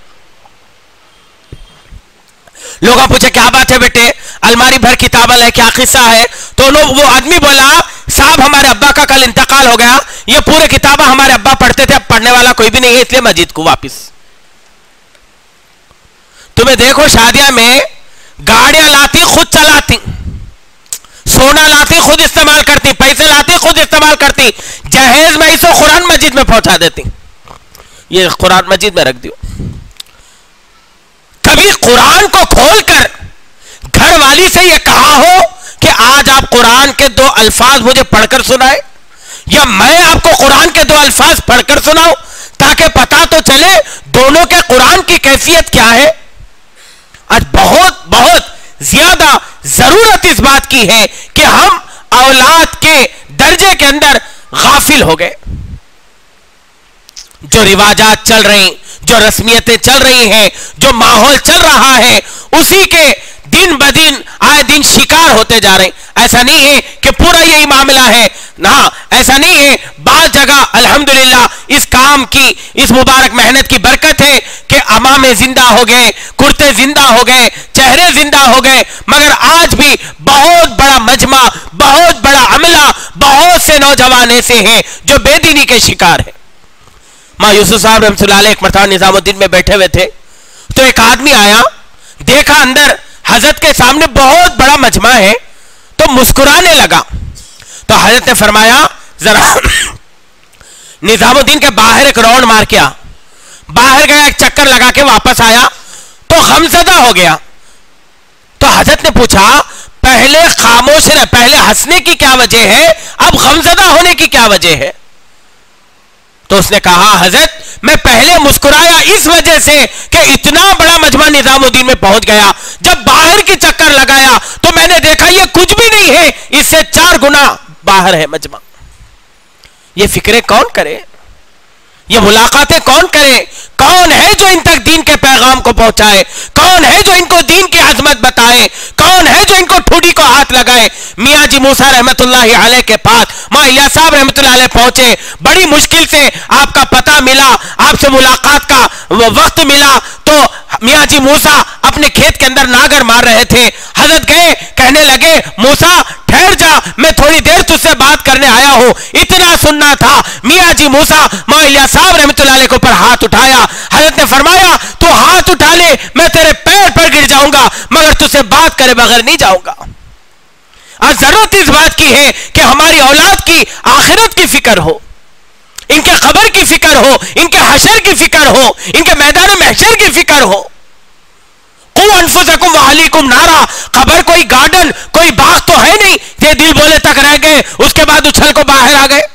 लोगों पूछे क्या बात है बेटे, अलमारी भर किताबें है, क्या किस्सा है? तो वो आदमी बोला साहब हमारे अब्बा का कल इंतकाल हो गया, ये पूरे किताबें हमारे अब्बा पढ़ते थे, अब पढ़ने वाला कोई भी नहीं है, इसलिए मस्जिद को वापिस। तुम्हें देखो शादियां में गाड़ियां लाती खुद चलाती, सोना लाती खुद इस्तेमाल करती, पैसे लाती खुद इस्तेमाल करती, जहेज में इसे कुरान मस्जिद में पहुंचा देती, ये कुरान मस्जिद में रख दियो। कभी कुरान को खोलकर घर वाली से यह कहा हो कि आज आप कुरान के 2 अल्फाज मुझे पढ़कर सुनाए, या मैं आपको कुरान के 2 अल्फाज पढ़कर सुनाऊं, ताकि पता तो चले दोनों के कुरान की कैफियत क्या है। आज बहुत बहुत ज्यादा जरूरत इस बात की है कि हम औलाद के दर्जे के अंदर गाफिल हो गए। जो रिवाजात चल रही, जो रस्मियतें चल रही हैं, जो माहौल चल रहा है, उसी के दिन ब दिन आए दिन शिकार होते जा रहे हैं। ऐसा नहीं है कि पूरा यही मामला है ना, ऐसा नहीं है। बात जगह अल्हम्दुलिल्लाह इस काम की, इस मुबारक मेहनत की बरकत है कि अमामे जिंदा हो गए, कुर्ते जिंदा हो गए, चेहरे जिंदा हो गए, मगर आज भी बहुत बड़ा मजमा, बहुत बड़ा अमला, बहुत से नौजवान ऐसे हैं जो बेदीनी के शिकार है। माँ यूसुफ साहब रहमतुल्लाह अलैह एक मरतबा निजामुद्दीन में बैठे हुए थे, तो एक आदमी आया, देखा अंदर हजरत के सामने बहुत बड़ा मजमा है, तो मुस्कुराने लगा। तो हजरत ने फरमाया जरा निजामुद्दीन के बाहर एक राउंड मार के आ, बाहर गया, एक चक्कर लगा के वापस आया तो गमज़दा हो गया। तो हजरत ने पूछा पहले खामोश रहे, पहले हंसने की क्या वजह है, अब गमज़दा होने की क्या वजह है? तो उसने कहा हजरत मैं पहले मुस्कुराया इस वजह से कि इतना बड़ा मजमा निजामुद्दीन में पहुंच गया, जब बाहर की चक्कर लगाया तो मैंने देखा ये कुछ भी नहीं है, इससे 4 गुना बाहर है मजमा। ये फिक्रे कौन करे, ये मुलाकातें कौन करे? कौन है जो इन तक दीन के पैगाम को पहुंचाए? कौन है जो इनको दीन की अजमत बताए? कौन है जो इनको ठुडी को हाथ लगाए? मियाँ जी मूसा रहमतुल्लाहि अलैह के पास माँ इलियास साहब रहमतुल्लाहि अलैह पहुंचे, बड़ी मुश्किल से आपका पता मिला, आपसे मुलाकात का वक्त मिला, तो मियाँ जी मूसा अपने खेत के अंदर नागर मार रहे थे। हजरत गए, कहने लगे मूसा ठहर जा, मैं थोड़ी देर तुझसे बात करने आया हूं, इतना सुनना था। मियाँ जी मूसा माँ इलियास साहब रहमतुल्लाहि अलैह के ऊपर हाथ उठाया। हजरत ने फरमाया तू हाथ उठा ले, मैं तेरे पैर पर गिर जाऊंगा मगर तुझसे बात करे बगैर नहीं जाऊंगा। और जरूरत इस बात की है कि हमारी औलाद की आखिरत की फिक्र हो, इनके खबर की फिक्र हो, इनके हशर की फिक्र हो, इनके मैदान महशर की फिक्र हो। कुल अनफुसकुम व अहलीकुम नारा, खबर कोई गार्डन कोई बाग तो है नहीं ये दिल बोले तक रह गए, उसके बाद उछल को बाहर आ गए।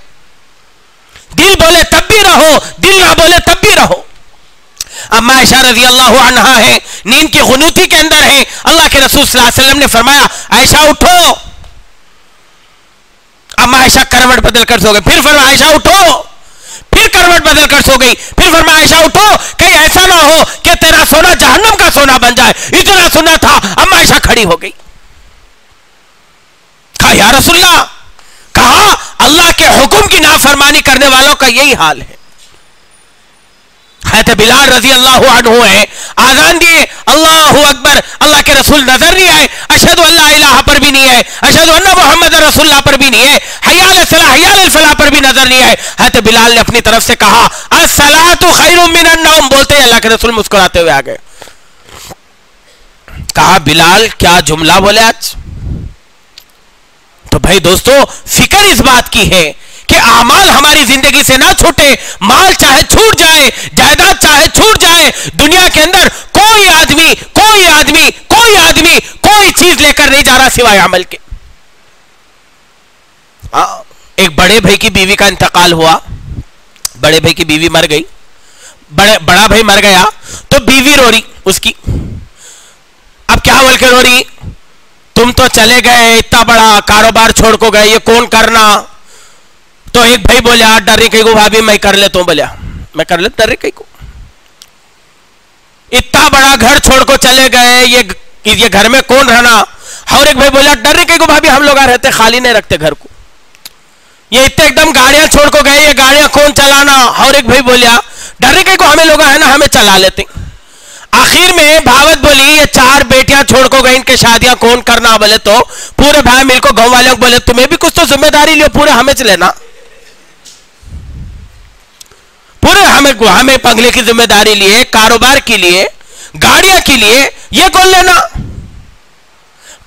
दिल बोले तब भी रहो, दिल ना बोले तब भी रहो। अम्मा आयशा रज़ी अल्लाह अन्हा है, नींद की गुनूती के अंदर है, अल्लाह के रसूल सल्लल्लाहु अलैहि वसल्लम ने फरमाया आयशा उठो। अम्मा आयशा करवट बदल कर सो गई, फिर फरमाया आयशा उठो, फिर करवट बदल कर सो गई, फिर फरमाया आयशा उठो, कहीं ऐसा ना हो कि तेरा सोना जहन्नम का सोना बन जाए। इतना सुना था, अम्मा आयशा खड़ी हो गई। कहा या रसूलल्लाह, कहा अल्लाह के हुक्म की नाफरमानी करने वालों का यही हाल है। हज़रत बिलाल रजी अल्लाह अन्हु है, आजान दिए, अल्लाहु अकबर, अल्लाह के रसूल नजर नहीं आए, अशहदु अल्ला इलाहा पर भी नहीं है, अशहदु अन्ना मुहम्मद रसूलुल्लाह पर भी नहीं है, हय्या अल सलाह हय्या अल फलाह पर भी नजर नहीं आए। हज़रत बिलाल ने अपनी तरफ से कहा अस्सलातु खैरुम मिनन नौम, बोलते ही अल्लाह के रसूल मुस्कुराते हुए आ गए। कहा बिलाल क्या जुमला बोले आज। तो भाई दोस्तों फिक्र इस बात की है कि आमाल हमारी जिंदगी से ना छूटे, माल चाहे छूट जाए, जायदाद चाहे छूट जाए, दुनिया के अंदर कोई आदमी कोई आदमी कोई आदमी कोई चीज लेकर नहीं जा रहा सिवाय अमल के। एक बड़े भाई की बीवी का इंतकाल हुआ, बड़े भाई की बीवी मर गई, बड़ा भाई मर गया तो बीवी रो रही उसकी। अब क्या बोल के रो रही, तुम तो चले गए, इतना बड़ा कारोबार छोड़ को गए, ये कौन करना। तो एक भाई बोले डर रही कहीं को भाभी मैं कर लेता हूं, बोलिया मैं कर लेता, डर रही कहीं को, इतना बड़ा घर छोड़ को चले गए, ये घर में कौन रहना। और एक भाई बोला डर रही कहीं को भाभी हम लोग रहते खाली नहीं रखते घर को, ये इतने एकदम गाड़ियां छोड़ को गए, ये गाड़ियां कौन चलाना। और एक भाई बोलिया डर रही कहीं को हमें लोग है ना हमें चला लेते। आखिर में भावत बोली ये 4 बेटियां छोड़ को गई, इनके शादियां कौन करना। बोले तो पूरे भाई मिलकर गांव वालों को बोले तुम्हें भी कुछ तो जिम्मेदारी लियो, पूरे हमें से लेना, पूरे हमें बंगले की जिम्मेदारी लिए, कारोबार के लिए, गाड़ियां के लिए, ये कौन लेना।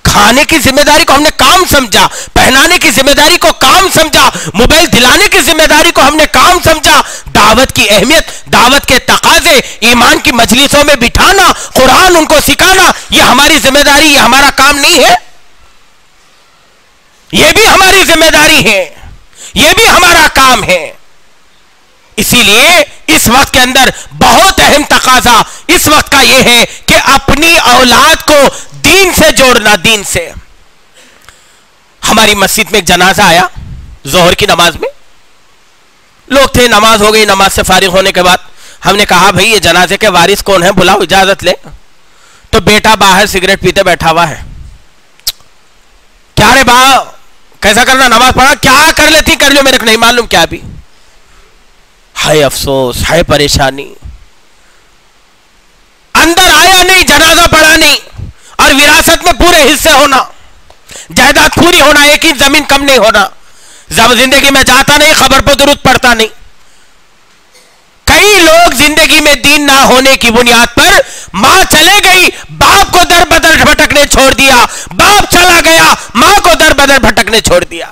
खाने की जिम्मेदारी को हमने काम समझा, पहनाने की जिम्मेदारी को काम समझा, मोबाइल दिलाने की जिम्मेदारी को हमने काम समझा। दावत की अहमियत, दावत के तकाजे, ईमान की मजलिसों में बिठाना, कुरान उनको सिखाना, ये हमारी जिम्मेदारी, ये हमारा काम नहीं है। ये भी हमारी जिम्मेदारी है, ये भी हमारा काम है। इसीलिए इस वक्त के अंदर बहुत अहम तकाजा इस वक्त का यह है कि अपनी औलाद को दीन से जोड़ना, दीन से। हमारी मस्जिद में एक जनाजा आया जोहर की नमाज में, लोग थे, नमाज हो गई, नमाज से फारिग होने के बाद हमने कहा भाई ये जनाजे के वारिस कौन है, बुलाओ इजाजत ले। तो बेटा बाहर सिगरेट पीते बैठा हुआ है। क्या रे बा कैसा करना, नमाज पढ़ा, क्या कर लेती कर लो, मेरे को नहीं मालूम क्या भी। हाय अफसोस, हाय परेशानी, अंदर आया नहीं, जनाजा पढ़ा नहीं, और विरासत में पूरे हिस्से होना, जायदाद पूरी होना, एक ही जमीन कम नहीं होना, जब जिंदगी में जाता नहीं, खबर पर दुरूद पढ़ता नहीं। कई लोग जिंदगी में दीन ना होने की बुनियाद पर, मां चले गई, बाप को दर बदर भटकने छोड़ दिया, बाप चला गया, मां को दर बदर भटकने छोड़ दिया।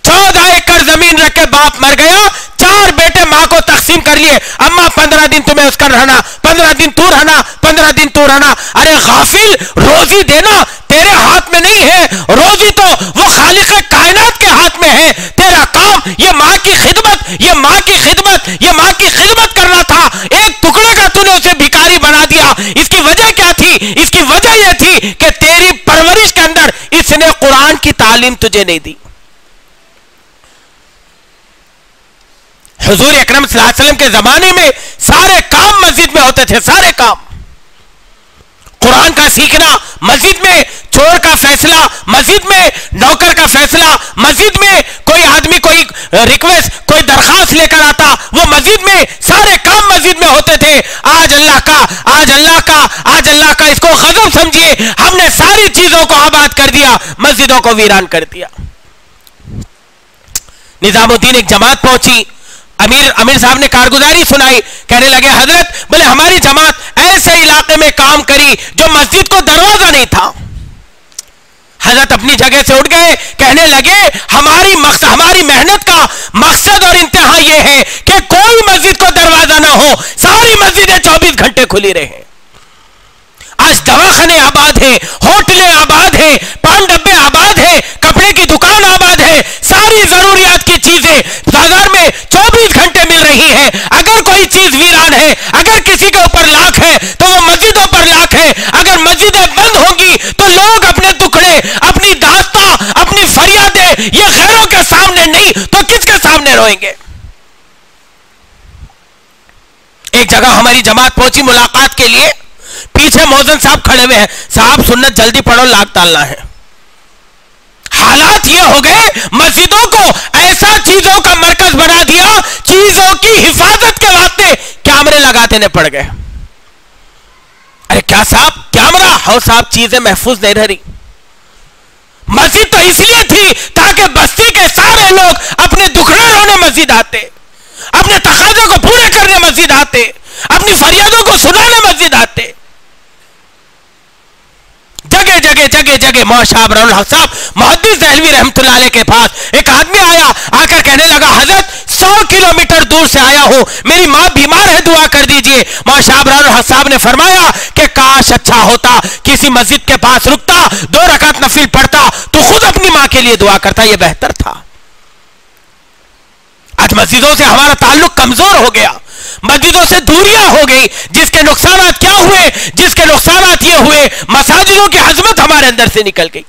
14 एकड़ जमीन रख के बाप मर गया, 4 बेटे मां को तकसीम कर लिए, अम्मा 15 दिन तुम्हें उसका रहना, 15 दिन तू रहना, 15 दिन तू रहना। अरे गाफिल, रोजी देना तेरे हाथ में नहीं है, रोजी तो वो खालिक कायनात के हाथ में है। तेरा काम ये मां की खिदमत, ये मां की खिदमत, ये मां की खिदमत करना था। एक टुकड़े का तूने उसे भिखारी बना दिया। इसकी वजह क्या थी? इसकी वजह यह थी कि तेरी परवरिश के अंदर इसने कुरान की तालीम तुझे नहीं दी। हुजूर अकरम सल्लल्लाहु अलैहि वसल्लम के जमाने में सारे काम मस्जिद में होते थे, सारे काम। कुरान का सीखना मस्जिद में, चोर का फैसला मस्जिद में, नौकर का फैसला मस्जिद में, कोई आदमी कोई रिक्वेस्ट, कोई दरखास्त लेकर आता वो मस्जिद में, सारे काम मस्जिद में होते थे। आज अल्लाह का, आज अल्लाह का, आज अल्लाह का इसको गजब समझिए, हमने सारी चीजों को आबाद कर दिया, मस्जिदों को वीरान कर दिया। निजामुद्दीन एक जमात पहुंची, अमीर साहब ने कारगुजारी सुनाई, कहने लगे हजरत, बोले हमारी जमात ऐसे इलाके में काम करी जो मस्जिद को दरवाजा नहीं था। हजरत अपनी जगह से उठ गए, कहने लगे हमारी मेहनत का मकसद और इंतहा यह है कि कोई मस्जिद को दरवाजा ना हो, सारी मस्जिदें 24 घंटे खुली रहे। आज दवाखाने आबाद है, होटलें आबाद है, पान डब्बे आबाद है, कपड़े की दुकान आबाद है, सारी जरूरियात की चीजें बाजार में 24 घंटे मिल रही है। अगर कोई चीज वीरान है, अगर किसी के ऊपर लाख है तो वो मस्जिदों पर लाख है। अगर मस्जिदें बंद होंगी तो लोग अपने दुखड़े, अपनी दास्ता, अपनी फरियादें ये गैरों के सामने नहीं तो किसके सामने रोएंगे। एक जगह हमारी जमात पहुंची मुलाकात के लिए, पीछे मौजन साहब खड़े हुए हैं, साहब सुन्नत जल्दी पढ़ो, लाख तालना है। हालात ये हो गए, मस्जिदों को ऐसा चीजों का मरकज बना दिया, चीजों की हिफाजत के वास्ते कैमरे लगा देने पड़ गए। अरे क्या साहब कैमरा हो साहब, चीजें महफूज नहीं रह रही। मस्जिद तो इसलिए थी ताकि बस्ती के सारे लोग अपने दुखड़े रोने मस्जिद आते, अपने तकाजे को पूरे करने मस्जिद आते, अपनी फरियादों को सुनाने मस्जिद आते। जगह मौशा अबरुल हक साहब मुहद्दिस दहलवी रहमतुल्लाह अलैह के पास एक आदमी आया, आकर कहने लगा हजरत 100 किलोमीटर दूर से आया हूं, मेरी मां बीमार है, दुआ कर दीजिए। मौशा अबरुल हक साहब ने फरमाया कि काश अच्छा होता किसी मस्जिद के पास रुकता, 2 रकात नफिल पढ़ता तो खुद अपनी मां के लिए दुआ करता, यह बेहतर था। आज मस्जिदों से हमारा ताल्लुक कमजोर हो गया, मस्जिदों से दूरियां हो गई, जिसके नुकसानात क्या हुए, जिसके नुकसानात ये हुए मसाजिदों की अजमत हमारे अंदर से निकल गई।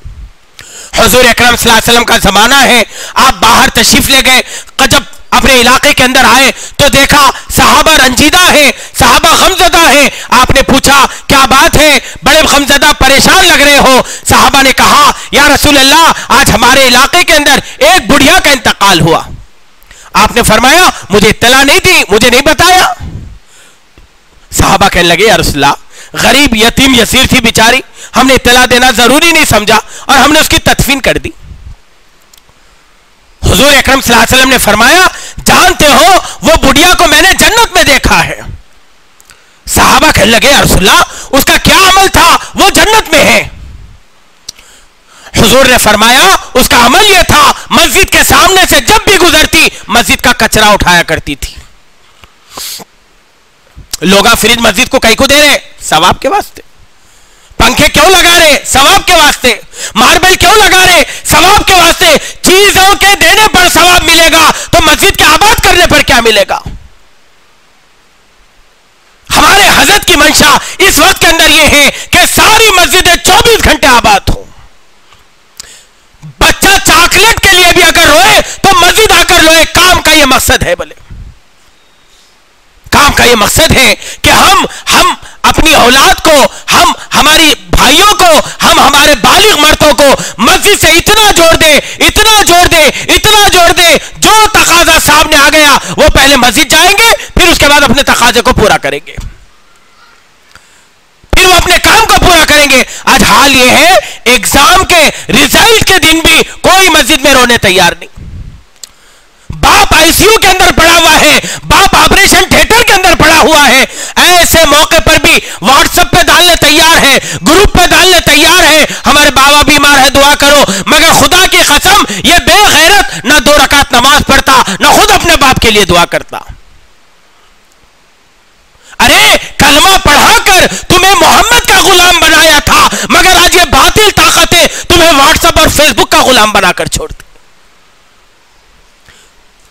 हुजूर अकरम सल्लल्लाहु अलैहि वसल्लम का जमाना है, आप बाहर तशरीफ ले गए, जब अपने इलाके के अंदर आए तो देखा सहाबा रंजीदा है, सहाबा गमज़दा है। आपने पूछा क्या बात है, बड़े गमज़दा परेशान लग रहे हो। सहाबा ने कहा या रसूल अल्लाह, आज हमारे इलाके के अंदर एक बुढ़िया का इंतकाल हुआ। आपने फरमाया मुझे इत्तला नहीं दी, मुझे नहीं बताया। साहबा कहने लगे या रसूल अल्लाह, गरीब यतीम यसीर थी बेचारी, हमने इत्तला देना जरूरी नहीं समझा और हमने उसकी तदफीन कर दी। हुजूर अकरम सल्लल्लाहु अलैहि वसल्लम ने फरमाया जानते हो वो बुढ़िया को मैंने जन्नत में देखा है। साहबा कहने लगे या रसूल अल्लाह, उसका क्या अमल था, वो जन्नत में है। हुजूर ने फरमाया उसका अमल यह था मस्जिद के सामने से जब भी गुजरती मस्जिद का कचरा उठाया करती थी। लोग फ्रिज मस्जिद को कहीं को दे रहे, सवाब के वास्ते। पंखे क्यों लगा रहे, सवाब के वास्ते। मार्बल क्यों लगा रहे, सवाब के वास्ते। चीजों के देने पर सवाब मिलेगा तो मस्जिद के आबाद करने पर क्या मिलेगा। हमारे हजरत की मंशा इस वक्त के अंदर यह है कि सारी मस्जिदें 24 घंटे आबाद हो। बच्चा चॉकलेट के लिए भी अगर रोए तो मस्जिद आकर रोए। काम का यह मकसद है, बोले काम का यह मकसद है कि हम अपनी औलाद को, हम हमारी भाइयों को, हम हमारे बालिग मर्दों को मस्जिद से इतना जोड़ दे, इतना जोड़ दे, इतना जोड़ दे, जो तकाजा सामने आ गया वो पहले मस्जिद जाएंगे, फिर उसके बाद अपने तकाजे को पूरा करेंगे, फिर वो अपने काम को पूरा करेंगे। आज हाल ये है एग्जाम के रिजल्ट के दिन भी कोई मस्जिद में रोने तैयार नहीं। बाप आईसीयू के अंदर पड़ा हुआ है, बाप ऑपरेशन थिएटर के अंदर पड़ा हुआ है। ऐसे मौके पर भी व्हाट्सएप पे डालने तैयार है, ग्रुप पे डालने तैयार है, हमारे बाबा बीमार है दुआ करो। मगर खुदा की कसम ये बेगैरत ना 2 रकात नमाज आपके लिए दुआ करता। अरे कलमा पढ़ाकर तुम्हें मोहम्मद का गुलाम बनाया था, मगर आज ये बातिल ताकतें तुम्हें व्हाट्सएप और फेसबुक का गुलाम बनाकर छोड़ती।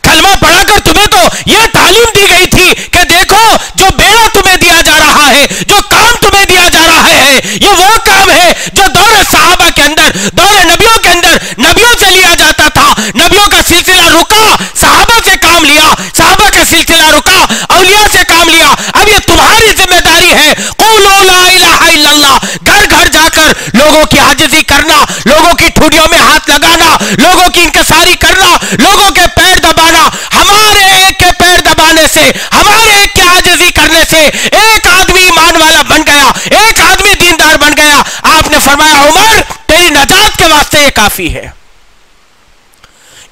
कलमा पढ़ाकर तुम्हें तो यह तालीम दी गई थी कि देखो जो बेड़ा तुम्हें दिया जा रहा है, जो काम तुम्हें दिया जा रहा है, ये वो काम है जो दौरे सहाबा के अंदर, दौरे नबियों के अंदर नबियों से लिया जाता था। नबियों का सिलसिला रुका, सहाबा से काम लिया, सहाबा का सिलसिला रुका, औलिया से काम लिया। अब ये तुम्हारी जिम्मेदारी है, क़ुलू ला इलाहा इल्लल्लाह, घर घर जाकर लोगों की आजिज़ी करना, लोगों की ठुडियों में हाथ लगाना, लोगों की इंकसारी करना, लोगों के पैर दबाना। हमारे एक के पैर दबाने से, हमारे एक के आजिज़ी करने से एक आदमी ईमान वाला बन गया, एक आदमी दीनदार बन गया। आपने फरमाया उमर तेरी नजात के वास्ते ये काफी है।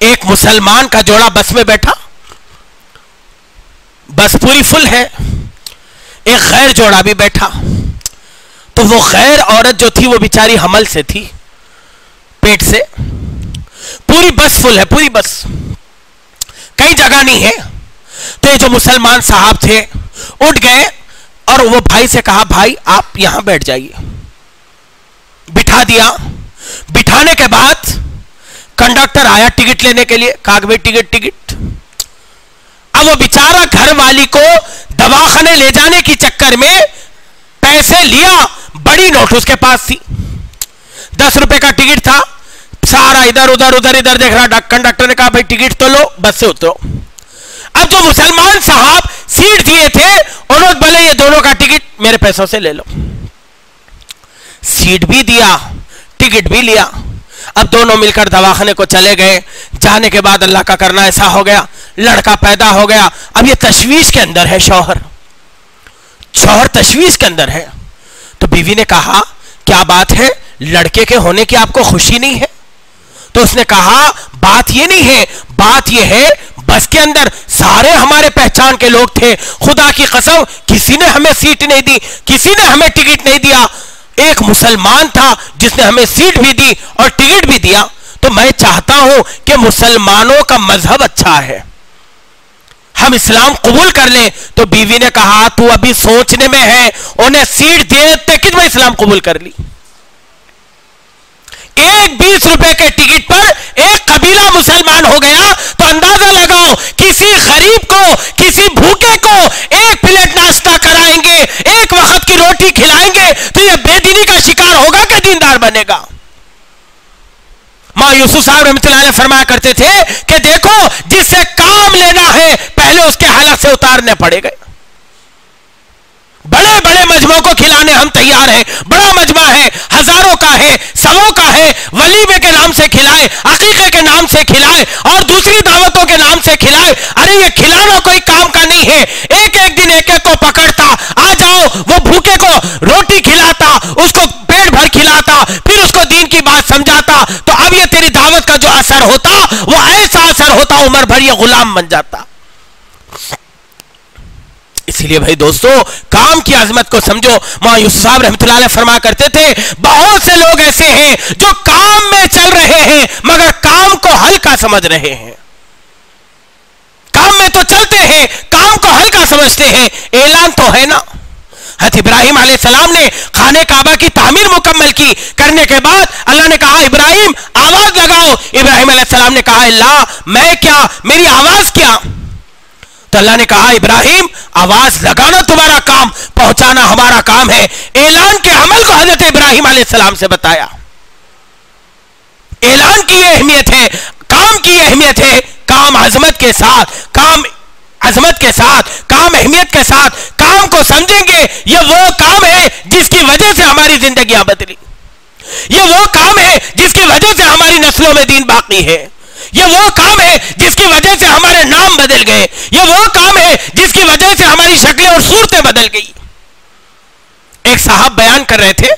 एक मुसलमान का जोड़ा बस में बैठा, बस पूरी फुल है, एक गैर जोड़ा भी बैठा। तो वो गैर औरत जो थी वो बेचारी हमल से थी, पेट से। पूरी बस फुल है, पूरी बस, कई जगह नहीं है। तो ये जो मुसलमान साहब थे उठ गए और वो भाई से कहा भाई आप यहां बैठ जाइए। बिठा दिया। बिठाने के बाद कंडक्टर आया टिकट लेने के लिए, कहा भाई टिकट टिकट। अब वो बेचारा घर वाली को दवाखाने ले जाने के चक्कर में पैसे लिया, बड़ी नोट उसके पास थी, 10 रुपए का टिकट था। सारा इधर उधर उधर इधर देख रहा। कंडक्टर ने कहा भाई टिकट तो लो, बस से उतरो। अब जो मुसलमान साहब सीट दिए थे उन्होंने बोले ये दोनों का टिकट मेरे पैसों से ले लो। सीट भी दिया, टिकट भी लिया। अब दोनों मिलकर दवाखाने को चले गए। जाने के बाद अल्लाह का करना ऐसा हो गया, लड़का पैदा हो गया। अब ये तशवीश के अंदर है, शौहर तशवीश के अंदर है। तो बीवी ने कहा क्या बात है, लड़के के होने की आपको खुशी नहीं है? तो उसने कहा बात ये नहीं है, बात ये है बस के अंदर सारे हमारे पहचान के लोग थे, खुदा की कसम किसी ने हमें सीट नहीं दी, किसी ने हमें टिकट नहीं दिया। एक मुसलमान था जिसने हमें सीट भी दी और टिकट भी दिया। तो मैं चाहता हूं कि मुसलमानों का मजहब अच्छा है, हम इस्लाम कबूल कर लें। तो बीवी ने कहा तू अभी सोचने में है, उन्हें सीट दे कि मैं इस्लाम कबूल कर ली। एक 20 रुपए के टिकट पर एक कबीला मुसलमान हो गया। तो अंदाजा लगाओ किसी गरीब को, किसी भूखे को एक प्लेट नाश्ता कराएंगे, एक वक्त की रोटी खिलाएंगे, तो यह बेदीनी का शिकार होगा कि दीनदार बनेगा? मां यूसुफ साहब रहमतुल्लाह अलैह फरमाया करते थे कि देखो जिससे काम लेना है पहले उसके हालात से उतारने पड़ेगा। बड़े बड़े मजमों को खिलाने हम तैयार हैं, बड़ा मजमा है, हजारों का है, सवों का है, वलीमे के नाम से खिलाए, अकीके के नाम से खिलाए और दूसरी दावतों के नाम से खिलाए। अरे ये खिलाना कोई काम का नहीं है। एक एक दिन एक एक को पकड़ता, आ जाओ, वो भूखे को रोटी खिलाता, उसको पेट भर खिलाता, फिर उसको दीन की बात समझाता। तो अब ये तेरी दावत का जो असर होता वो ऐसा असर होता उम्र भर ये गुलाम बन जाता। इसलिए भाई दोस्तों काम की अजमत को समझो। मां यूसुफ साहब रहमतुल्लाह अलैह फरमा करते थे बहुत से लोग ऐसे हैं जो काम में चल रहे हैं मगर काम को हल्का समझ रहे हैं। काम में तो चलते हैं, काम को हल्का समझते हैं। ऐलान तो है ना, हज़रत इब्राहिम अलैहिस्सलाम ने खाने काबा की तामीर मुकम्मल की, करने के बाद अल्लाह ने कहा इब्राहिम आवाज लगाओ। इब्राहिम अलैहिस्सलाम ने कहा अल्लाह मैं क्या, मेरी आवाज क्या? तो अल्लाह ने कहा इब्राहिम आवाज लगाना तुम्हारा काम, पहुंचाना हमारा काम है। ऐलान के अमल को हजरत इब्राहिम अलैहिस्सलाम से बताया। ऐलान की यह अहमियत है, काम की यह अहमियत है। काम अजमत के साथ, काम अजमत के साथ, काम अहमियत के साथ काम को समझेंगे। यह वो काम है जिसकी वजह से हमारी जिंदगियां बदली, यह वो काम है जिसकी वजह से हमारी नस्लों में दीन बाकी है, यह वो काम है जिसकी वजह से हमारे नाम बदल गए, यह वो काम है जिसकी वजह से हमारी शक्लें और सूरतें बदल गई। एक साहब बयान कर रहे थे,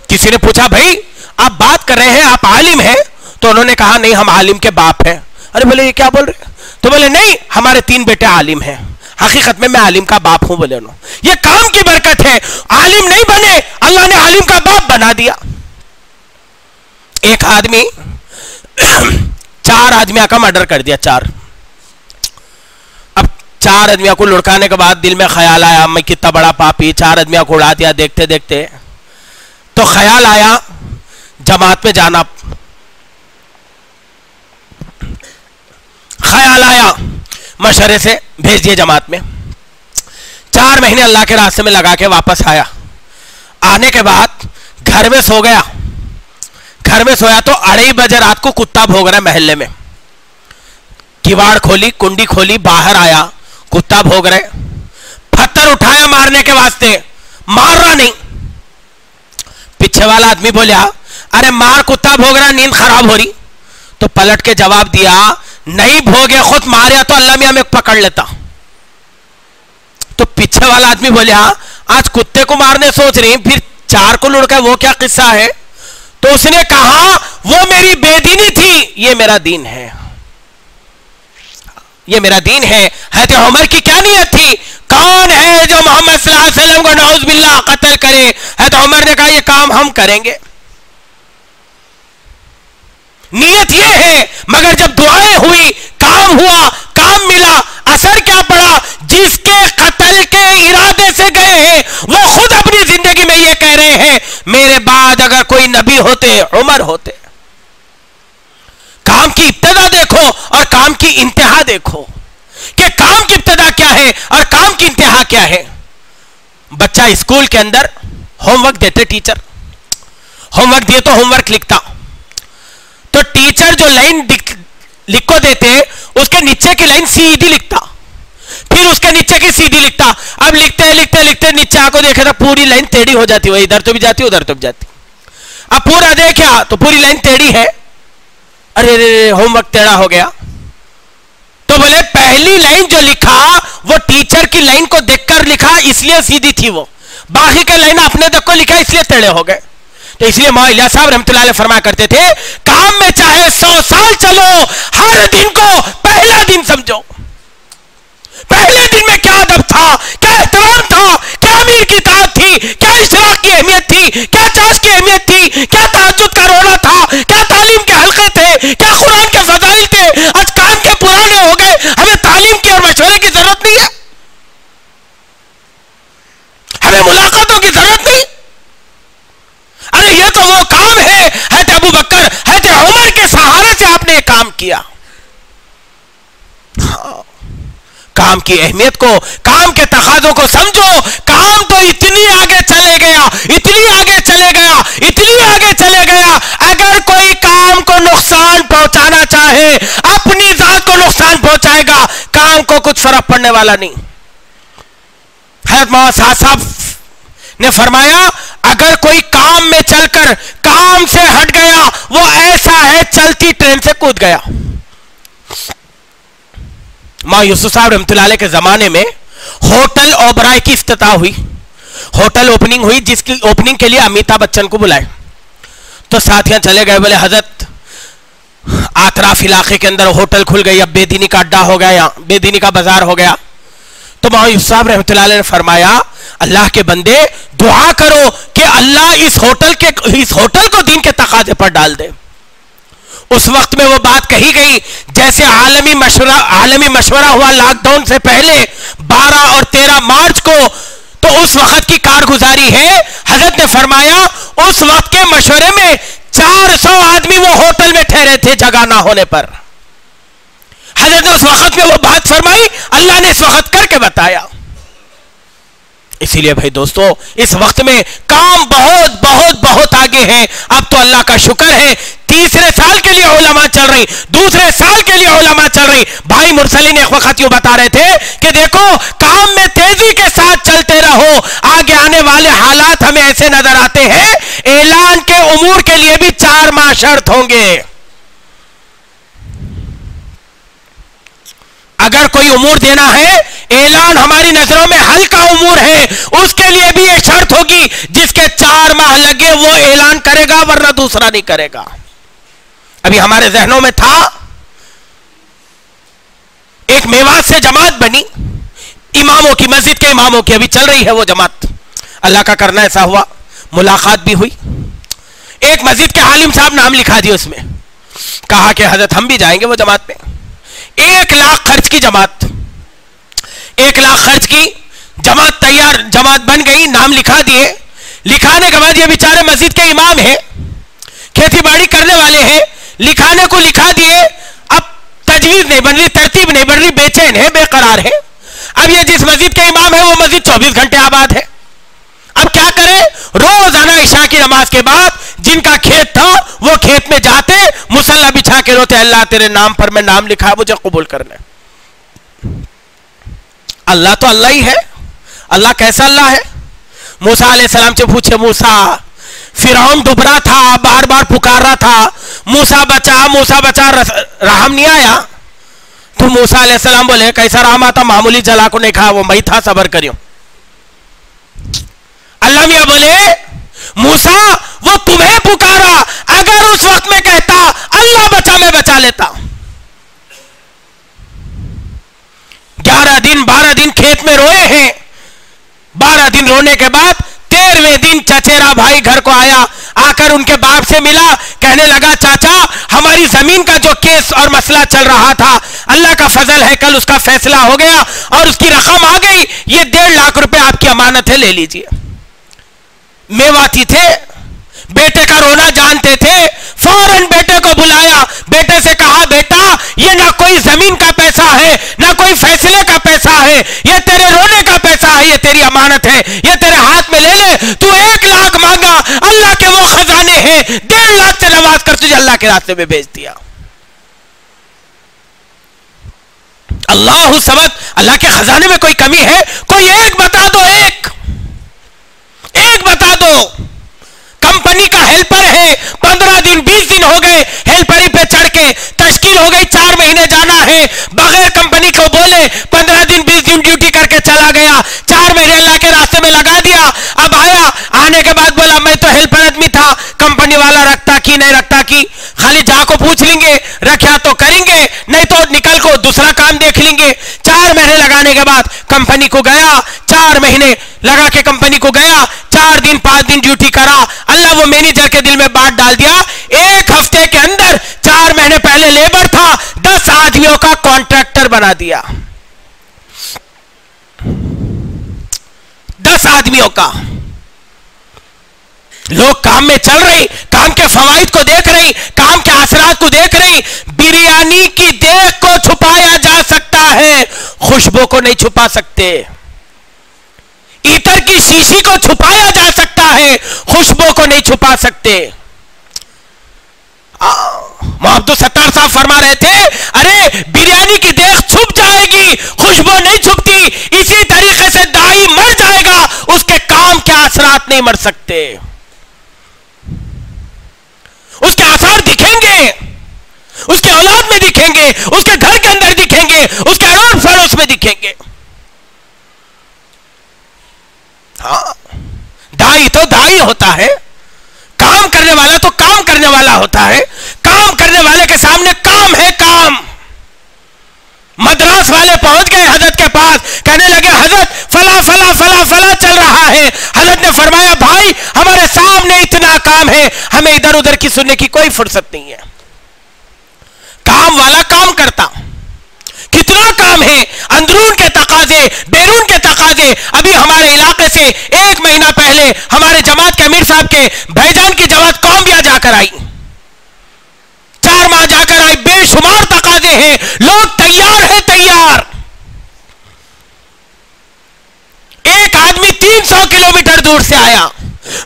किसी ने पूछा भाई आप बात कर रहे हैं, आप आलिम हैं? तो उन्होंने कहा नहीं हम आलिम के बाप हैं। अरे बोले ये क्या बोल रहे? तो बोले नहीं हमारे 3 बेटे आलिम हैं, हकीकत में मैं आलिम का बाप हूं। बोले नो ये काम की बरकत है, आलिम नहीं बने अल्लाह ने आलिम का बाप बना दिया। एक आदमी 4 आदमियों का मर्डर कर दिया, 4। 4 आदमियों को लुढ़काने के बाद दिल में ख्याल आया मैं कितना बड़ा पापी, 4 आदमियों को उड़ा दिया देखते देखते। तो ख्याल आया जमात में जाना, ख्याल आया मशवरे से भेज दिए जमात में। 4 महीने अल्लाह के रास्ते में लगा के वापस आया। आने के बाद घर में सो गया। घर में सोया तो 2:30 बजे रात को कुत्ता भौंक रहा है महल्ले में। किवाड़ खोली, कुंडी खोली, बाहर आया, कुत्ता भौंक रहे। पत्थर उठाया मारने के वास्ते, मार रहा नहीं। पीछे वाला आदमी बोला अरे मार, कुत्ता भौंक रहा, नींद खराब हो रही। तो पलट के जवाब दिया नहीं भोगे, खुद मारिया तो अल्लाह मियां में पकड़ लेता। तो पीछे वाला आदमी बोला आज कुत्ते को मारने सोच रही, फिर 4 को लुढ़का, वो क्या किस्सा है? तो उसने कहा वो मेरी बेदीनी थी, ये मेरा दीन है, ये मेरा दीन है। हज़रत उमर की क्या नियत थी? कौन है जो मोहम्मद सल्लल्लाहु अलैहि वसल्लम को नऊज़ बिल्लाह कत्ल करे? हज़रत उमर ने कहा ये काम हम करेंगे। नियत ये है, मगर जब दुआएं हुई, काम हुआ, काम मिला, असर क्या पड़ा? जिसके कत्ल के इरादे से गए हैं वो खुद अपनी जिंदगी में ये कह रहे हैं मेरे बाद अगर कोई नबी होते उमर होते। काम की इब्तिदा देखो और काम की इंतहा देखो कि काम की इब्तिदा क्या है और काम की इंतहा क्या है। बच्चा स्कूल के अंदर होमवर्क देते, टीचर होमवर्क दिए तो होमवर्क लिखता, तो टीचर जो लाइन लिख को देते उसके नीचे की लाइन सीधी लिखता, फिर उसके नीचे की सीधी लिखता। अब लिखते लिखते लिखते नीचे आको देखे तो पूरी लाइन टेढ़ी हो जाती, वही इधर तो भी जाती उधर तो भी जाती। अब पूरा देखा तो पूरी लाइन टेढ़ी है, अरे रे होमवर्क टेढ़ा हो गया। तो बोले पहली लाइन जो लिखा वो टीचर की लाइन को देखकर लिखा इसलिए सीधी थी, वो बाकी के लाइन अपने देख को लिखा इसलिए टेढ़े हो गए। तो इसलिए मौलाना इलियास साहब रहमतुल्लाह अलैह फरमाया करते थे काम में चाहे 100 साल चलो, हर दिन को पहला दिन समझो। पहले दिन में क्या अदब था, क्या एहतराम था, क्या अमीर की इताअत थी, क्या इशराक की अहमियत थी, क्या चाश की अहमियत थी, क्या तहज्जुद का रोना था, क्या तालीम के हल्के थे, क्या कुरान के फजाइल थे। आज काम के पुराने हो गए, हमें तालीम की और मशवरे की जरूरत नहीं है, हमें मुलाकातों की जरूरत नहीं। अरे ये तो वो काम है हज़रत अबू बकर, हज़रत उमर के सहारे से आपने काम किया। काम की अहमियत को, काम के तकाज़ों को समझो। काम तो इतनी आगे चले गया, इतनी आगे चले गया, इतनी आगे चले गया, अगर कोई काम को नुकसान पहुंचाना चाहे अपनी जात को नुकसान पहुंचाएगा, काम को कुछ फर्क पड़ने वाला नहीं। हज़रत मौलाना साहब ने फरमाया अगर कोई काम में चलकर काम से हट गया वो ऐसा है चलती ट्रेन से कूद गया। मां यूसुफ साहब रहमतुल्लाह अलैह के जमाने में होटल ओबराय की इफ्तिताह हुई, होटल ओपनिंग हुई, जिसकी ओपनिंग के लिए अमिताभ बच्चन को बुलाए। तो साथियां चले गए, बोले हजरत आतराफ इलाके के अंदर होटल खुल गई, अब बेदीनी का अड्डा हो गया, यहाँ बेदीनी का बाजार हो गया। तो मां यूसुफ साहब रहमतुल्लाह अलैह ने फरमाया अल्लाह के बंदे दुआ करो कि अल्लाह इस होटल को दीन के तकाजे पर डाल दे। उस वक्त में वो बात कही गई जैसे आलमी मशवरा हुआ लॉकडाउन से पहले 12 और 13 मार्च को, तो उस वक्त की कारगुजारी है। हजरत ने फरमाया उस वक्त के मशवरे में 400 आदमी वो होटल में ठहरे थे जगह ना होने पर। हजरत ने उस वक्त में वो बात फरमाई, अल्लाह ने इस वक्त करके बताया। इसीलिए भाई दोस्तों इस वक्त में काम बहुत बहुत बहुत आगे है। अब तो अल्लाह का शुक्र है, तीसरे साल के लिए उलमा चल रही, दूसरे साल के लिए उलमा चल रही। भाई मुरसलीन एक वक्त यूं बता रहे थे कि देखो काम में तेजी के साथ चलते रहो, आगे आने वाले हालात हमें ऐसे नजर आते हैं ऐलान के उमूर के लिए भी 4 माह शर्त होंगे। अगर कोई उमूर देना है, ऐलान हमारी नजरों में हल्का उमूर है, उसके लिए भी एक शर्त होगी जिसके 4 माह लगे वो ऐलान करेगा, वरना दूसरा नहीं करेगा। अभी हमारे जहनों में था एक मेवात से जमात बनी इमामों की, मस्जिद के इमामों की, अभी चल रही है वो जमात। अल्लाह का करना ऐसा हुआ मुलाकात भी हुई। एक मस्जिद के आलिम साहब नाम लिखा दिया उसमें, कहा कि हजरत हम भी जाएंगे वो जमात में। 1 लाख खर्च की जमात, 1 लाख खर्च की, जमात तैयार, जमात बन गई, नाम लिखा दिए। लिखाने के बाद ये बेचारे मस्जिद के इमाम हैं, खेती बाड़ी करने वाले हैं, लिखाने को लिखा दिए, अब तजवीज नहीं बन रही, तरतीब नहीं बन रही, बेचैन है, बेकरार है। अब ये जिस मस्जिद के इमाम है वो मस्जिद 24 घंटे आबाद है। अब क्या करें? रोजाना इशा की नमाज के बाद जिनका खेत था वो खेत में जाते, मुसल्ला बिछा के रोते, अल्लाह तेरे नाम पर मैं नाम लिखा, मुझे कबूल करना है। अल्लाह तो अल्लाह ही है। अल्लाह कैसा अल्लाह है? मूसा अलैहिस्सलाम से पूछे, मूसा फिरौन दुबरा था, बार बार पुकार रहा था, मूसा बचा, रहम नहीं आया? तो मूसा अलैहिस्सलाम बोले, कैसा रहम आता, मामूली जला को नहीं खाया, वो मैं था, सबर करियो। अल्लाह मियां बोले, मूसा वो तुम्हें पुकारा, अगर उस वक्त में कहता अल्लाह बचा, मैं बचा लेता। 11 दिन 12 दिन खेत में रोए हैं। 12 दिन रोने के बाद 13वें दिन चचेरा भाई घर को आया, आकर उनके बाप से मिला, कहने लगा, चाचा हमारी जमीन का जो केस और मसला चल रहा था, अल्लाह का फजल है, कल उसका फैसला हो गया और उसकी रकम आ गई, ये 1.5 लाख रुपए आपकी अमानत है, ले लीजिए। मेवाती थे, बेटे का रोना जानते थे, फौरन बेटे को बुलाया, बेटे से कहा, बेटा ये ना कोई जमीन का पैसा है, ना कोई फैसले का पैसा है, ये तेरे रोने का पैसा है, ये तेरी अमानत है, ये तेरे हाथ में ले ले। तू 1 लाख मांगा, अल्लाह के वो खजाने हैं, 1.5 लाख से नमाज कर, तुझे अल्लाह के रास्ते में भेज दिया। अल्लाह समद, अल्लाह के खजाने में कोई कमी है? कोई एक बता दो, एक बता दो। कंपनी का हेल्पर है, 15 दिन 20 दिन हो गए हेल्परी पे चढ़ के, तश्कील हो गई 4 महीने जाना है, बगैर कंपनी को बोले 15 दिन 20 दिन ड्यूटी करके चला गया, 4 महीने अल्लाह के रास्ते में लगा दिया। अब आया, आने के बाद बोला, मैं तो हेल्पर आदमी था, कंपनी वाला रखता की नहीं रखता की, खाली जा को पूछ लेंगे, रखा तो करेंगे, नहीं तो निकल को दूसरा काम देख लेंगे। 4 महीने लगाने के बाद कंपनी को गया, 4 महीने लगा के कंपनी को गया, 4 दिन 5 दिन ड्यूटी करा, अल्लाह वो मैनेजर के दिल में बात डाल दिया। 1 हफ्ते के अंदर, 4 महीने पहले लेबर था, 10 आदमियों का कॉन्ट्रैक्टर बना दिया। 10 आदमियों का। लोग काम में चल रही, काम के फवाइद को देख रही, काम के असरात को देख रही। बिरयानी की देख को छुपाया जा सकता है, खुशबू को नहीं छुपा सकते। ईतर की शीशी को छुपाया जा सकता है, खुशबू को नहीं छुपा सकते। अब्दुल सत्तार साहब फरमा रहे थे, अरे बिरयानी की देख छुप जाएगी, खुशबू नहीं छुपती। इसी तरीके से दाई मर जाएगा, उसके काम के असरात नहीं मर सकते। उसके आसार दिखेंगे, उसके औलाद में दिखेंगे, उसके घर के अंदर दिखेंगे, उसके अड़ोस पड़ोस में दिखेंगे। हाँ, दाई तो दाई होता है, काम करने वाला तो काम करने वाला होता है। काम करने वाले के सामने काम है, काम। मद्रास वाले पहुंच गए हजरत के पास, कहने लगे, हजरत फला फला फला फला चल रहा है। हजरत ने फरमाया, भाई हमारे सामने इतना काम है, हमें इधर उधर की सुनने की कोई फुर्सत नहीं है। काम वाला काम करता, कितना काम है, अंदरून के तकाजे, बैरून के तकाजे। अभी हमारे इलाके से 1 महीना पहले हमारे जमात के अमीर साहब के भाईजान की जमात कौमिया जाकर आई, 4 माह जाकर आई, बेशुमार तकाजे हैं, लोग तैयार है, तैयार। एक आदमी 300 किलोमीटर दूर से आया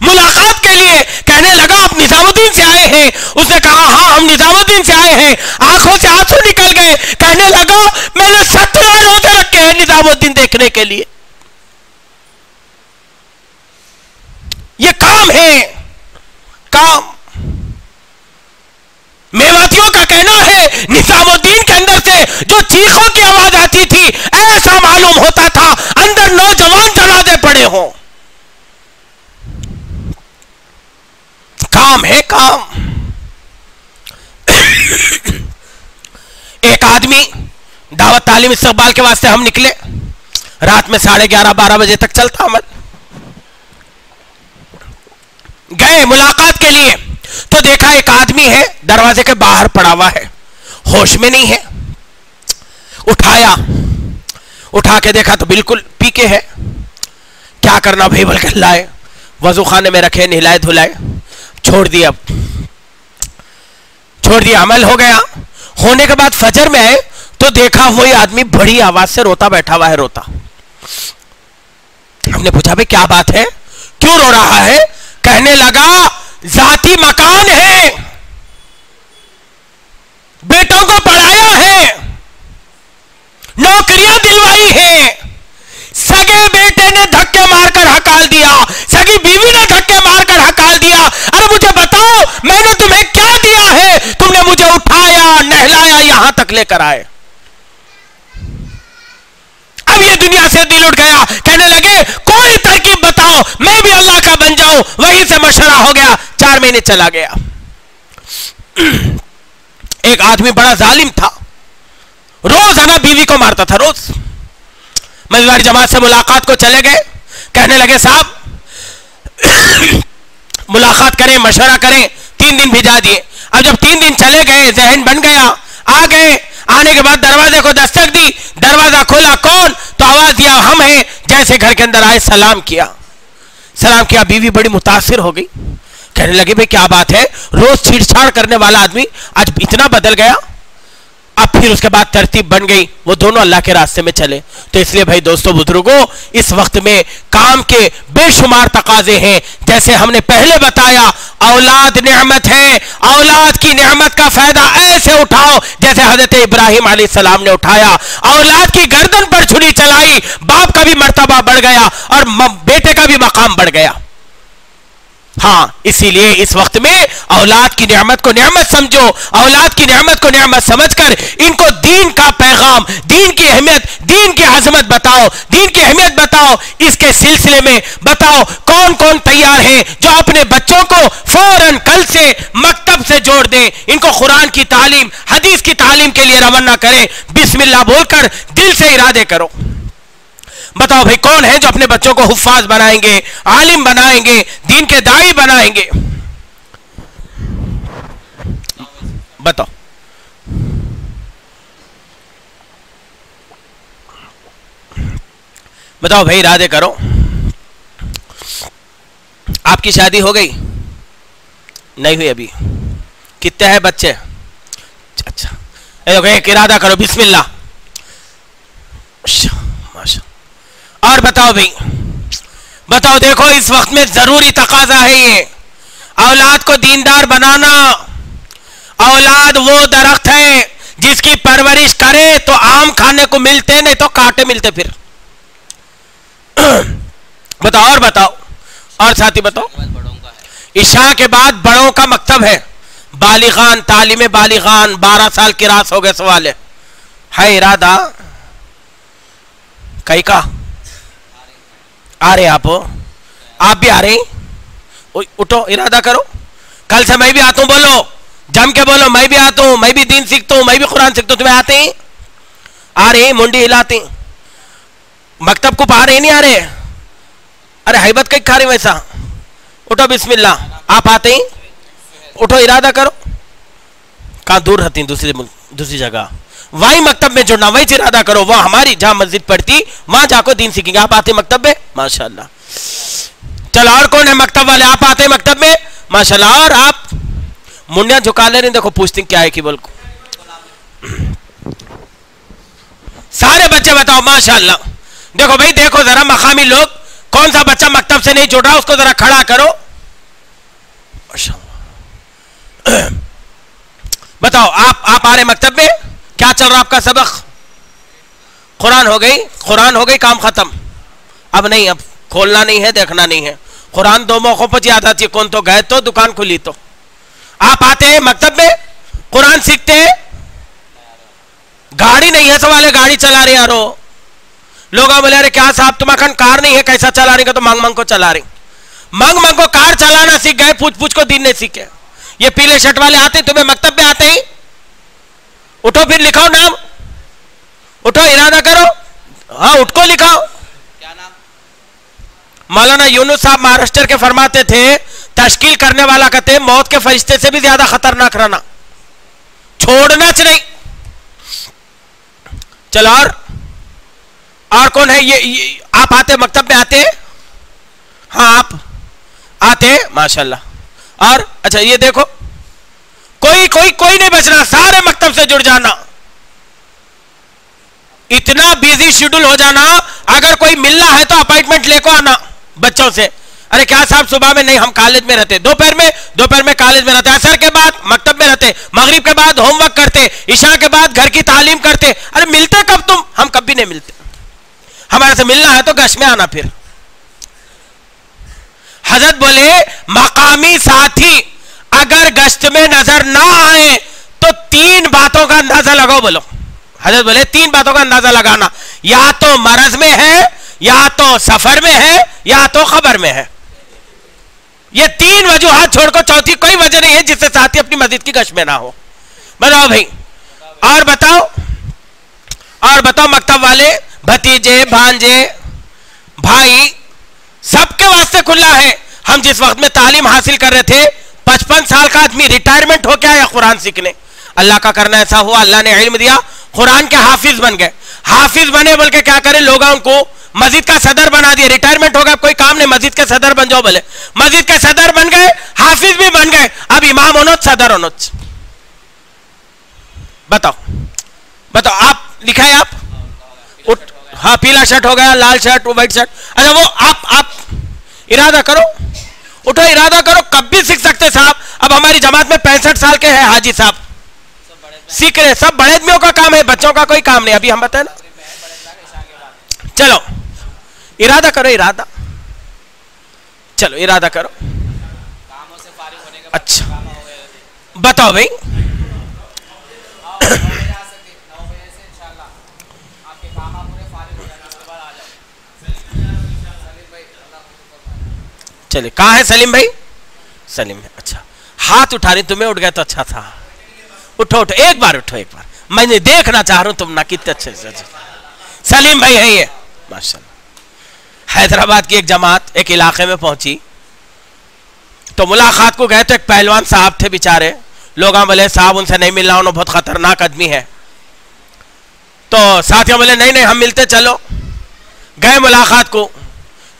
मुलाकात के लिए, कहने लगा, आप निजामुद्दीन से आए हैं? उसने कहा, हाँ हम निजामुद्दीन से आए हैं। आंखों से आंसू निकल गए, कहने लगा, मैंने 17 रोजे रखे हैं निजामुद्दीन देखने के लिए। ये काम है, काम। मेवातियों का कहना है, निजामुद्दीन के अंदर से जो चीखों की आवाज आती थी, ऐसा मालूम होता था अंदर नौजवान जनाजे पड़े हों। काम है, काम। एक आदमी दावत तालीम इस्तकबाल के वास्ते हम निकले, रात में 11:30-12 बजे तक चलता अमल। गए मुलाकात के लिए तो देखा एक आदमी है दरवाजे के बाहर पड़ा हुआ है, होश में नहीं है। उठा के देखा तो बिल्कुल पी के है। क्या करना भाई, बोल कर लाए, वजू खाने में रखे, नहलाए धुलाए, छोड़ दिया, अमल हो गया। होने के बाद फजर में आए तो देखा वही आदमी बड़ी आवाज से रोता बैठा हुआ है, रोता। हमने पूछा भाई क्या बात है, क्यों रो रहा है? कहने लगा जाती मकान है, बेटों को पढ़ाया है, नौकरियां दिलवाई है, सगे बेटे ने धक्के मारकर हकाल दिया, सगी बीवी ने धक्के मारकर हकाल दिया। अरे मुझे बताओ मैंने तुम्हें क्या दिया है? तुमने मुझे उठाया, नहलाया, यहां तक लेकर आए। अब ये दुनिया से दिल उठ गया, कहने लगे कोई तरकीब बताओ, मैं भी अल्लाह का बन जाऊं। वहीं से मशवरा हो गया, 4 महीने चला गया। एक आदमी बड़ा जालिम था, रोजाना बीवी को मारता था, रोज। मजबारी जमात से मुलाकात को चले गए, कहने लगे साहब मुलाकात करें, मशवरा करें। 3 दिन भिजा दिए। अब जब 3 दिन चले गए, जहन बन गया, आ गए। आने के बाद दरवाजे को दस्तक दी, दरवाजा खोला, कौन? तो आवाज दिया हम हैं। जैसे घर के अंदर आए, सलाम किया। बीवी बड़ी मुतासिर हो गई, कहने लगे भाई क्या बात है, रोज छेड़छाड़ करने वाला आदमी आज इतना बदल गया। अब फिर उसके बाद तरतीब बन गई, वो दोनों अल्लाह के रास्ते में चले। तो इसलिए भाई दोस्तों बुजुर्गों, इस वक्त में काम के बेशुमार तकाजे हैं। जैसे हमने पहले बताया, औलाद नेमत है, औलाद की नेमत का फायदा ऐसे उठाओ जैसे हजरत इब्राहिम अलैहिस्सलाम ने उठाया। औलाद की गर्दन पर छुरी चलाई, बाप का भी मर्तबा बढ़ गया और बेटे का भी मकाम बढ़ गया। हाँ, इसीलिए इस वक्त में औलाद की नेमत को नेमत समझो, औलाद की नेमत को नेमत समझकर इनको दीन का पैगाम, दीन की अहमियत, दीन की अजमत बताओ, दीन की अहमियत बताओ। इसके सिलसिले में बताओ कौन कौन तैयार हैं जो अपने बच्चों को फौरन कल से मकतब से जोड़ दें, इनको कुरान की तालीम, हदीस की तालीम के लिए रवाना करें। बिस्मिल्लाह बोलकर दिल से इरादे करो। बताओ भाई कौन है जो अपने बच्चों को हुफ्फाज बनाएंगे, आलिम बनाएंगे, दीन के दाई बनाएंगे? बताओ। बताओ भाई, इरादे करो। आपकी शादी हो गई? नहीं हुई अभी। कितने हैं बच्चे? अच्छा, एक इरादा करो, बिस्मिल्लाह। माशा। और बताओ भाई, बताओ, देखो इस वक्त में जरूरी तकाजा है ये, औलाद को दीनदार बनाना। औलाद वो दरख्त है जिसकी परवरिश करे तो आम खाने को मिलते, नहीं तो कांटे मिलते फिर। बताओ और बताओ, और साथी बताओ। इशा के बाद बड़ों का मकतब है, बालिगान, तालीम बालिगान, 12 साल की रास हो गए। सवाल है इरादा कई का? आ रहे आप भी आ रहे? उठो, इरादा करो, कल से मैं भी आता हूं। बोलो, जम के बोलो, मैं भी आता हूं, मैं भी दीन सीखता हूं, मैं भी कुरान सीखता हूं। तुम्हें आते हैं? आ रहे? मुंडी हिलाते, मकतब को आ रहे नहीं आ रहे? अरे हैबत कहीं खा रहे वैसा। उठो, बिस्मिल्लाह। आप आते हैं? उठो, इरादा करो। कहाँ दूर रहती दूसरी जगह, वही मकतब में जुड़ना, वही इरादा करो। वह हमारी जहां मस्जिद पढ़ती वहां जाकर दीन सीखेंगे। आप आते मकतब में? माशाल्लाह। चलो, और कौन है मकतब वाले? आप आते मकतब में? माशाल्लाह। और आप मुंडिया झुका ले रहे, देखो पूछती क्या है कि बोल को। सारे बच्चे बताओ माशाल्लाह। देखो भाई, देखो जरा मकामी लोग, कौन सा बच्चा मकतब से नहीं जुड़ रहा उसको जरा खड़ा करो। बताओ, आप आ रहे मकतब में? क्या चल रहा आपका सबक? कुरान हो गई, कुरान हो गई, काम खत्म। अब नहीं, अब खोलना नहीं है, देखना नहीं है। कुरान 2 मौकों पर याद आती है, कौन तो गए तो दुकान खुली तो। आप आते हैं मकतब में, कुरान सीखते हैं, गाड़ी नहीं है, सवाल है गाड़ी चला रहे यारो। लोग बोले अरे क्या साहब तुम्हारा कार नहीं है, कैसा चला रही? तो मांग मांग को चला रही। मांग मांग को कार चलाना सीख गए, पूछ पूछ को दीन नहीं सीखे। ये पीले शर्ट वाले आते तुम्हें मकतब में आते ही? उठो, फिर लिखाओ नाम। उठो, इरादा करो। हाँ, उठ को लिखाओ। क्या नाम? मौलाना यूनुस साहब महाराष्ट्र के फरमाते थे, तश्कील करने वाला कहते मौत के फरिश्ते से भी ज्यादा खतरनाक रहना, छोड़ना चाहिए। चलो, और कौन है ये आप आते मकतब में आते? हाँ आप आते माशाल्लाह। और अच्छा ये देखो कोई कोई कोई नहीं बचना, सारे मकतब से जुड़ जाना, इतना बिजी शेड्यूल हो जाना। अगर कोई मिलना है तो अपॉइंटमेंट लेको आना बच्चों से। अरे क्या साहब सुबह में नहीं, हम कॉलेज में रहते, दोपहर में कॉलेज में रहते, असर के बाद मकतब में रहते, मगरिब के बाद होमवर्क करते, इशा के बाद घर की तालीम करते। अरे मिलते कब तुम? हम कभी नहीं मिलते। हमारे से मिलना है तो गश में आना। फिर हजरत बोले मकामी साथी अगर गश्त में नजर ना आए तो 3 बातों का अंदाजा लगाओ। बोलो हजरत बोले 3 बातों का अंदाजा लगाना, या तो मरज में है, या तो सफर में है, या तो खबर में है। ये 3 वजूहात छोड़कर चौथी कोई वजह नहीं है जिससे साथी अपनी मस्जिद की गश्त में ना हो। बताओ भाई, और बताओ मकतब वाले भतीजे भांजे भाई सबके वास्ते खुला है। हम जिस वक्त में तालीम हासिल कर रहे थे 55 साल का आदमी रिटायरमेंट हो के आया कुरान सीखने। अल्लाह का करना ऐसा हुआ, अल्लाह ने इल्म दिया, कुरान के हाफिज बन गए। हाफिज बने बोल के क्या करे, लोगों को मस्जिद का सदर बना दिया। रिटायरमेंट हो गया, कोई काम नहीं, मस्जिद के सदर बन जाओ बोले। मस्जिद के सदर बन गए, हाफिज भी बन गए, अब इमाम होनो सदर होनो। बताओ आप लिखा है आप उठ, हाँ पीला शर्ट हो गया, लाल शर्ट, व्हाइट शर्ट। अच्छा वो आप इरादा करो, उठो इरादा करो, कब भी सीख सकते साहब। अब हमारी जमात में 65 साल के हैं हाजी साहब, सीख रहे। सब बड़े आदमियों का काम है, बच्चों का कोई काम नहीं। अभी हम बताए ना, चलो इरादा करो, चलो इरादा करो। अच्छा बताओ भाई, चलिए कहाँ है सलीम भाई? सलीम है, अच्छा हाथ उठा रही, तुम्हें उठ गया तो अच्छा था। उठो एक बार उठो, एक बार मैं देखना चाह रहा हूं तुम ना कितने अच्छे से। सलीम भाई है ये माशाल्लाह। हैदराबाद की एक जमात एक इलाके में पहुंची तो मुलाकात को गए तो एक पहलवान साहब थे बेचारे। लोग बोले साहब उनसे नहीं मिलना, उन्होंने बहुत खतरनाक आदमी है। तो साथियों बोले नहीं हम मिलते चलो। गए मुलाकात को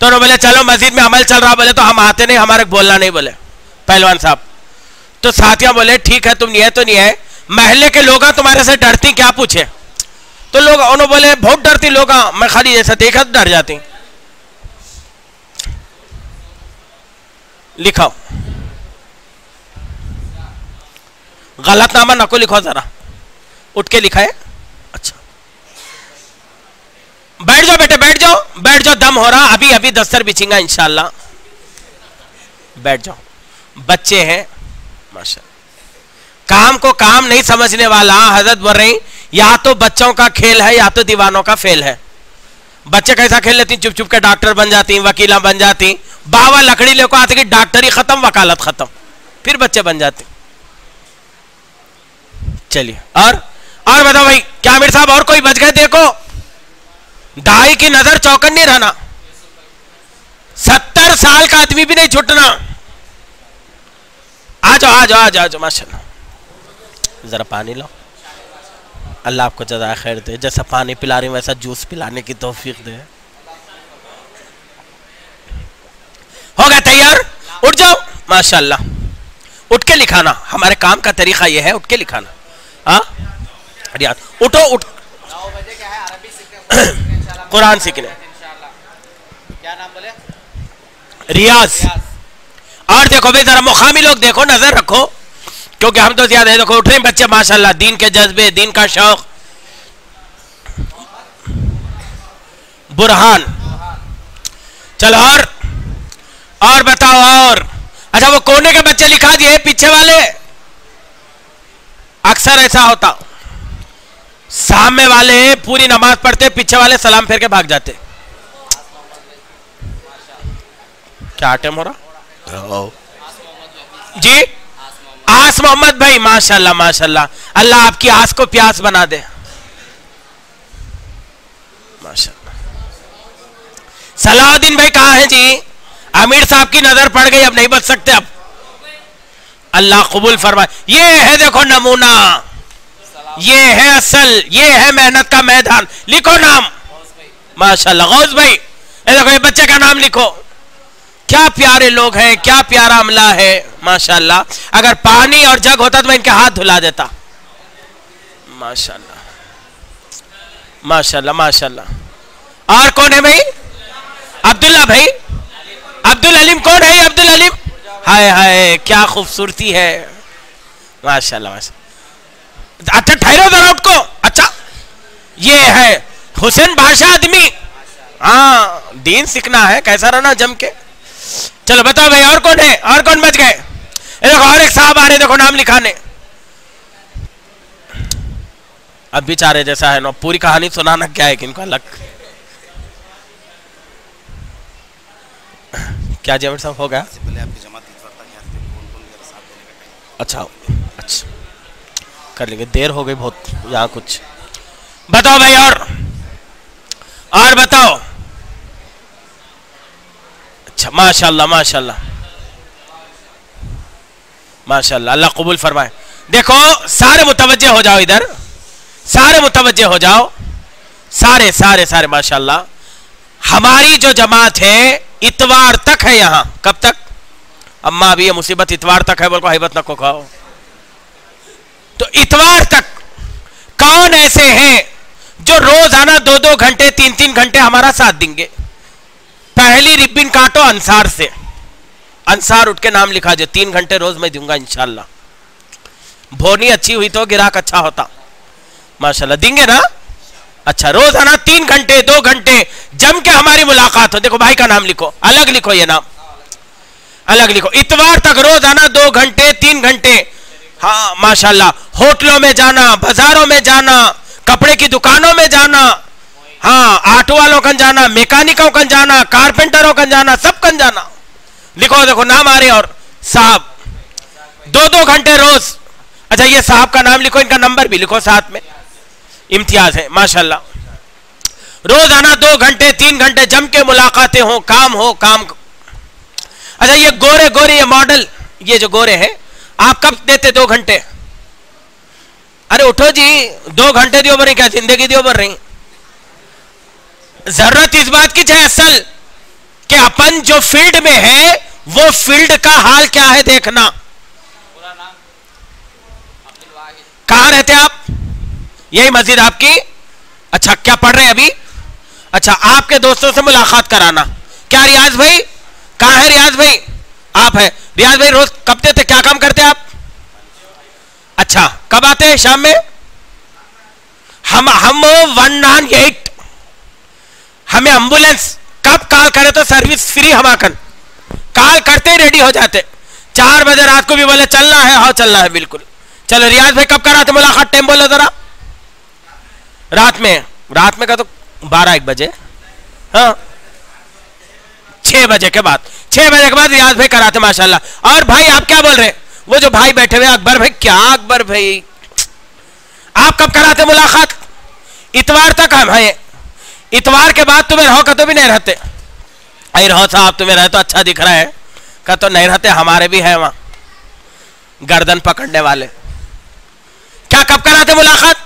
तो उन्होंने बोले चलो मस्जिद में अमल चल रहा। बोले तो हम आते नहीं, हमारे बोलना नहीं, बोले पहलवान साहब। तो साथियां बोले ठीक है तुम नहीं है तो नहीं है, महल्ले के लोग तुम्हारे से डरती क्या पूछे? तो लोग उन्होंने बोले बहुत डरती लोग, मैं खाली जैसा देखा तो डर जाती। लिखाओ गलतनामा नको लिखो, जरा उठ के लिखा है। अच्छा बैठ जाओ बेटे, बैठ जाओ, दम हो रहा, अभी दस्तर बिछेंगा इंशाल्लाह। बैठ जाओ, बच्चे हैं माशाल्लाह। काम को काम नहीं समझने वाला हजरत बोल रही, या तो बच्चों का खेल है या तो दीवानों का फेल है। बच्चे कैसा खेल लेती, चुप चुप के डॉक्टर बन जाती, वकीला बन जाती, बाबा लकड़ी लेकर आते कि डॉक्टरी खत्म, वकालत खत्म, फिर बच्चे बन जाते। चलिए और बताओ भाई, क्या आमिर साहब और कोई बच गए? देखो दाई की नजर चौकन्नी रहना, 70 साल का आदमी भी नहीं छूटना। आ जाओ माशाल्लाह। जरा पानी लो, अल्लाह आपको जज़ा खैर दे। जैसा पानी पिला रही वैसा जूस पिलाने की तौफीक दे। हो गया तैयार? उठ जाओ माशाल्लाह, उठ के लिखाना। हमारे काम का तरीका यह है, उठ के लिखाना। हाँ उठो, उठ कुरान सीखने। क्या नाम बोले? रियाज। और देखो भाई जरा मुकामी लोग देखो, नजर रखो, क्योंकि हम तो ज्यादा है। देखो उठ रहे बच्चे माशाल्लाह, दीन के जज्बे, दीन का शौक। बुरहान, चलो और बताओ। और अच्छा वो कोने के बच्चे लिखा दिए, पीछे वाले अक्सर ऐसा होता, सामने वाले पूरी नमाज पढ़ते, पीछे वाले सलाम फेर के भाग जाते। क्या टाइम हो रहा जी? आस मोहम्मद भाई माशाल्लाह माशाल्लाह, अल्लाह आपकी आस को प्यास बना दे माशाल्लाह। सलाउद्दीन भाई कहाँ हैं जी? आमिर साहब की नजर पड़ गई, अब नहीं बच सकते। अब अल्लाह कबूल फरमाए। ये है देखो नमूना, ये है असल, ये है मेहनत का मैदान। लिखो नाम माशाल्लाह। गौस भाई ये देखो, ये बच्चे का नाम लिखो। क्या प्यारे लोग हैं, क्या प्यारा अमला है माशाल्लाह। अगर पानी और जग होता तो मैं इनके हाथ धुला देता। माशाल्लाह माशाल्लाह माशाल्लाह। और कौन है भाई? अब्दुल्ला भाई। अब्दुल अलीम कौन है? अब्दुल अलीम, हाय हाय क्या खूबसूरती है माशाल्लाह माशाल्लाह। अच्छा ठहरो जरा, उठको। अच्छा ये है हुसैन बादशाह आदमी। हाँ दीन सीखना है, कैसा रहना जम के। चलो बताओ भाई, और कौन है? और कौन बच गए? देखो और एक साहब आ रहे, देखो नाम लिखाने। अब बेचारे जैसा है ना, पूरी कहानी सुनाना क्या है किनको अलग। क्या जमीर साहब हो गया? अच्छा अच्छा कर लेंगे, देर हो गई बहुत यहाँ कुछ। बताओ भाई, और बताओ। अच्छा माशाल्लाह माशाल्लाह माशाल्लाह, अल्लाह कबूल फरमाए। देखो सारे मुतवज्जे हो जाओ इधर, सारे मुतवज्जे हो जाओ, सारे सारे सारे माशाल्लाह। हमारी जो जमात है इतवार तक है यहाँ। कब तक? अम्मा अभी ये मुसीबत इतवार तक है, बोल को हैबत नको खाओ। तो इतवार तक कौन ऐसे हैं जो रोजाना 2-2 घंटे 3-3 घंटे हमारा साथ देंगे? पहली रिबिन काटो अंसार से, अंसार उठ के नाम लिखा जो 3 घंटे रोज मैं दूंगा इंशाल्लाह। भोनी अच्छी हुई तो गिराक अच्छा होता माशाल्लाह, देंगे ना? अच्छा रोजाना 3 घंटे 2 घंटे जम के हमारी मुलाकात हो। देखो भाई का नाम लिखो, अलग लिखो, ये नाम अलग लिखो। इतवार तक रोजाना 2 घंटे 3 घंटे, हाँ माशाल्लाह। होटलों में जाना, बाजारों में जाना, कपड़े की दुकानों में जाना, हाँ ऑटो वालों कन जाना, मैकेनिकों कन जाना, कारपेंटरों कन जाना, सब कन जाना। लिखो देखो नाम आ रहे। और साहब 2-2 घंटे रोज। अच्छा ये साहब का नाम लिखो, इनका नंबर भी लिखो साथ में, इम्तियाज है माशाल्लाह। रोजाना 2 घंटे 3 घंटे जम के मुलाकातें हो, काम हो काम। अच्छा ये गोरे गोरे, ये मॉडल, ये जो गोरे हैं, आप कब देते 2 घंटे? अरे उठो जी, 2 घंटे दियो बन क्या जिंदगी दियो बन रही। जरूरत इस बात की है असल कि अपन जो फील्ड में है वो फील्ड का हाल क्या है देखना। कहां रहते आप? यही मस्जिद आपकी? अच्छा क्या पढ़ रहे हैं अभी? अच्छा आपके दोस्तों से मुलाकात कराना। क्या रियाज भाई? कहां है रियाज भाई? आप है रियाज भाई। रोज कब देते, क्या काम करते आप? अच्छा कब आते हैं? शाम में। हम 198 हमें एम्बुलेंस कब कॉल करे तो सर्विस फ्री हम आकर कॉल करते ही रेडी हो जाते। 4 बजे रात को भी बोले चलना है, हाँ चलना है बिल्कुल। चलो रियाज भाई कब कराते मुलाकात? टाइम बोलो जरा। रात में का तो 12-1 बजे, हाँ 6 बजे के बाद, 6 बजे के बाद रियाज भाई कराते माशाल्लाह। और भाई आप क्या बोल रहे? वो जो भाई बैठे हुए अकबर भाई, क्या अकबर भाई आप कब कराते मुलाकात? इतवार तक हम हैं। इतवार के बाद तुम्हें रहो का तो भी नहीं रहते। अरे रहो साहब, तुम्हें रहे तो अच्छा दिख रहा है का तो नहीं रहते, हमारे भी है वहां गर्दन पकड़ने वाले। क्या कब कराते मुलाकात?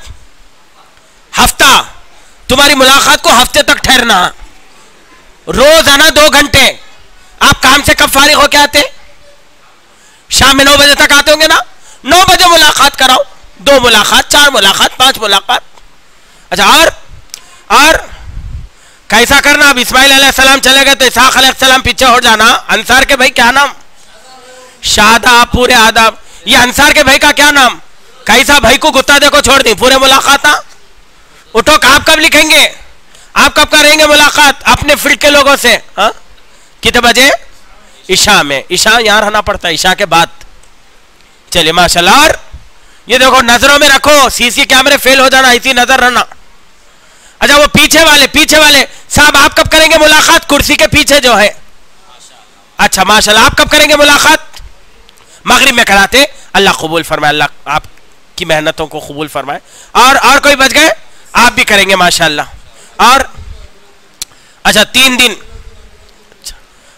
हफ्ता। तुम्हारी मुलाकात को हफ्ते तक ठहरना, रोजाना 2 घंटे। आप काम से कब फारिग होके आते? शाम में 9 बजे तक आते होंगे ना? 9 बजे मुलाकात कराओ। 2 मुलाकात, 4 मुलाकात, 5 मुलाकात। अच्छा और कैसा करना? अब इस्माइल अलैहिस्सलाम चले गए तो इसहाक अलैहिस्सलाम पीछे हो जाना। अंसार के भाई क्या नाम? शादाब, पूरे आदाब। ये अंसार के भाई का क्या नाम? कैसा भाई को गुत्ता देखो छोड़ दी, पूरे मुलाकात। उठो, आप कब लिखेंगे? आप कब करेंगे मुलाकात अपने फील्ड के लोगों से? हाँ कितने बजे? ईशा में। ईशा यहाँ रहना पड़ता है, ईशा के बाद। चलिए माशाल्लाह। और ये देखो नजरों में रखो, सीसी कैमरे फेल हो जाना, इसी नजर रहना। अच्छा वो पीछे वाले साहब आप कब करेंगे मुलाकात? कुर्सी के पीछे जो है। अच्छा माशाल्लाह, आप कब करेंगे मुलाकात? मगरिब में कराते। अल्लाह कबूल फरमाए, अल्लाह आपकी मेहनतों को कबूल फरमाए। और कोई बच गए? आप भी करेंगे माशाल्लाह। और अच्छा 3 दिन।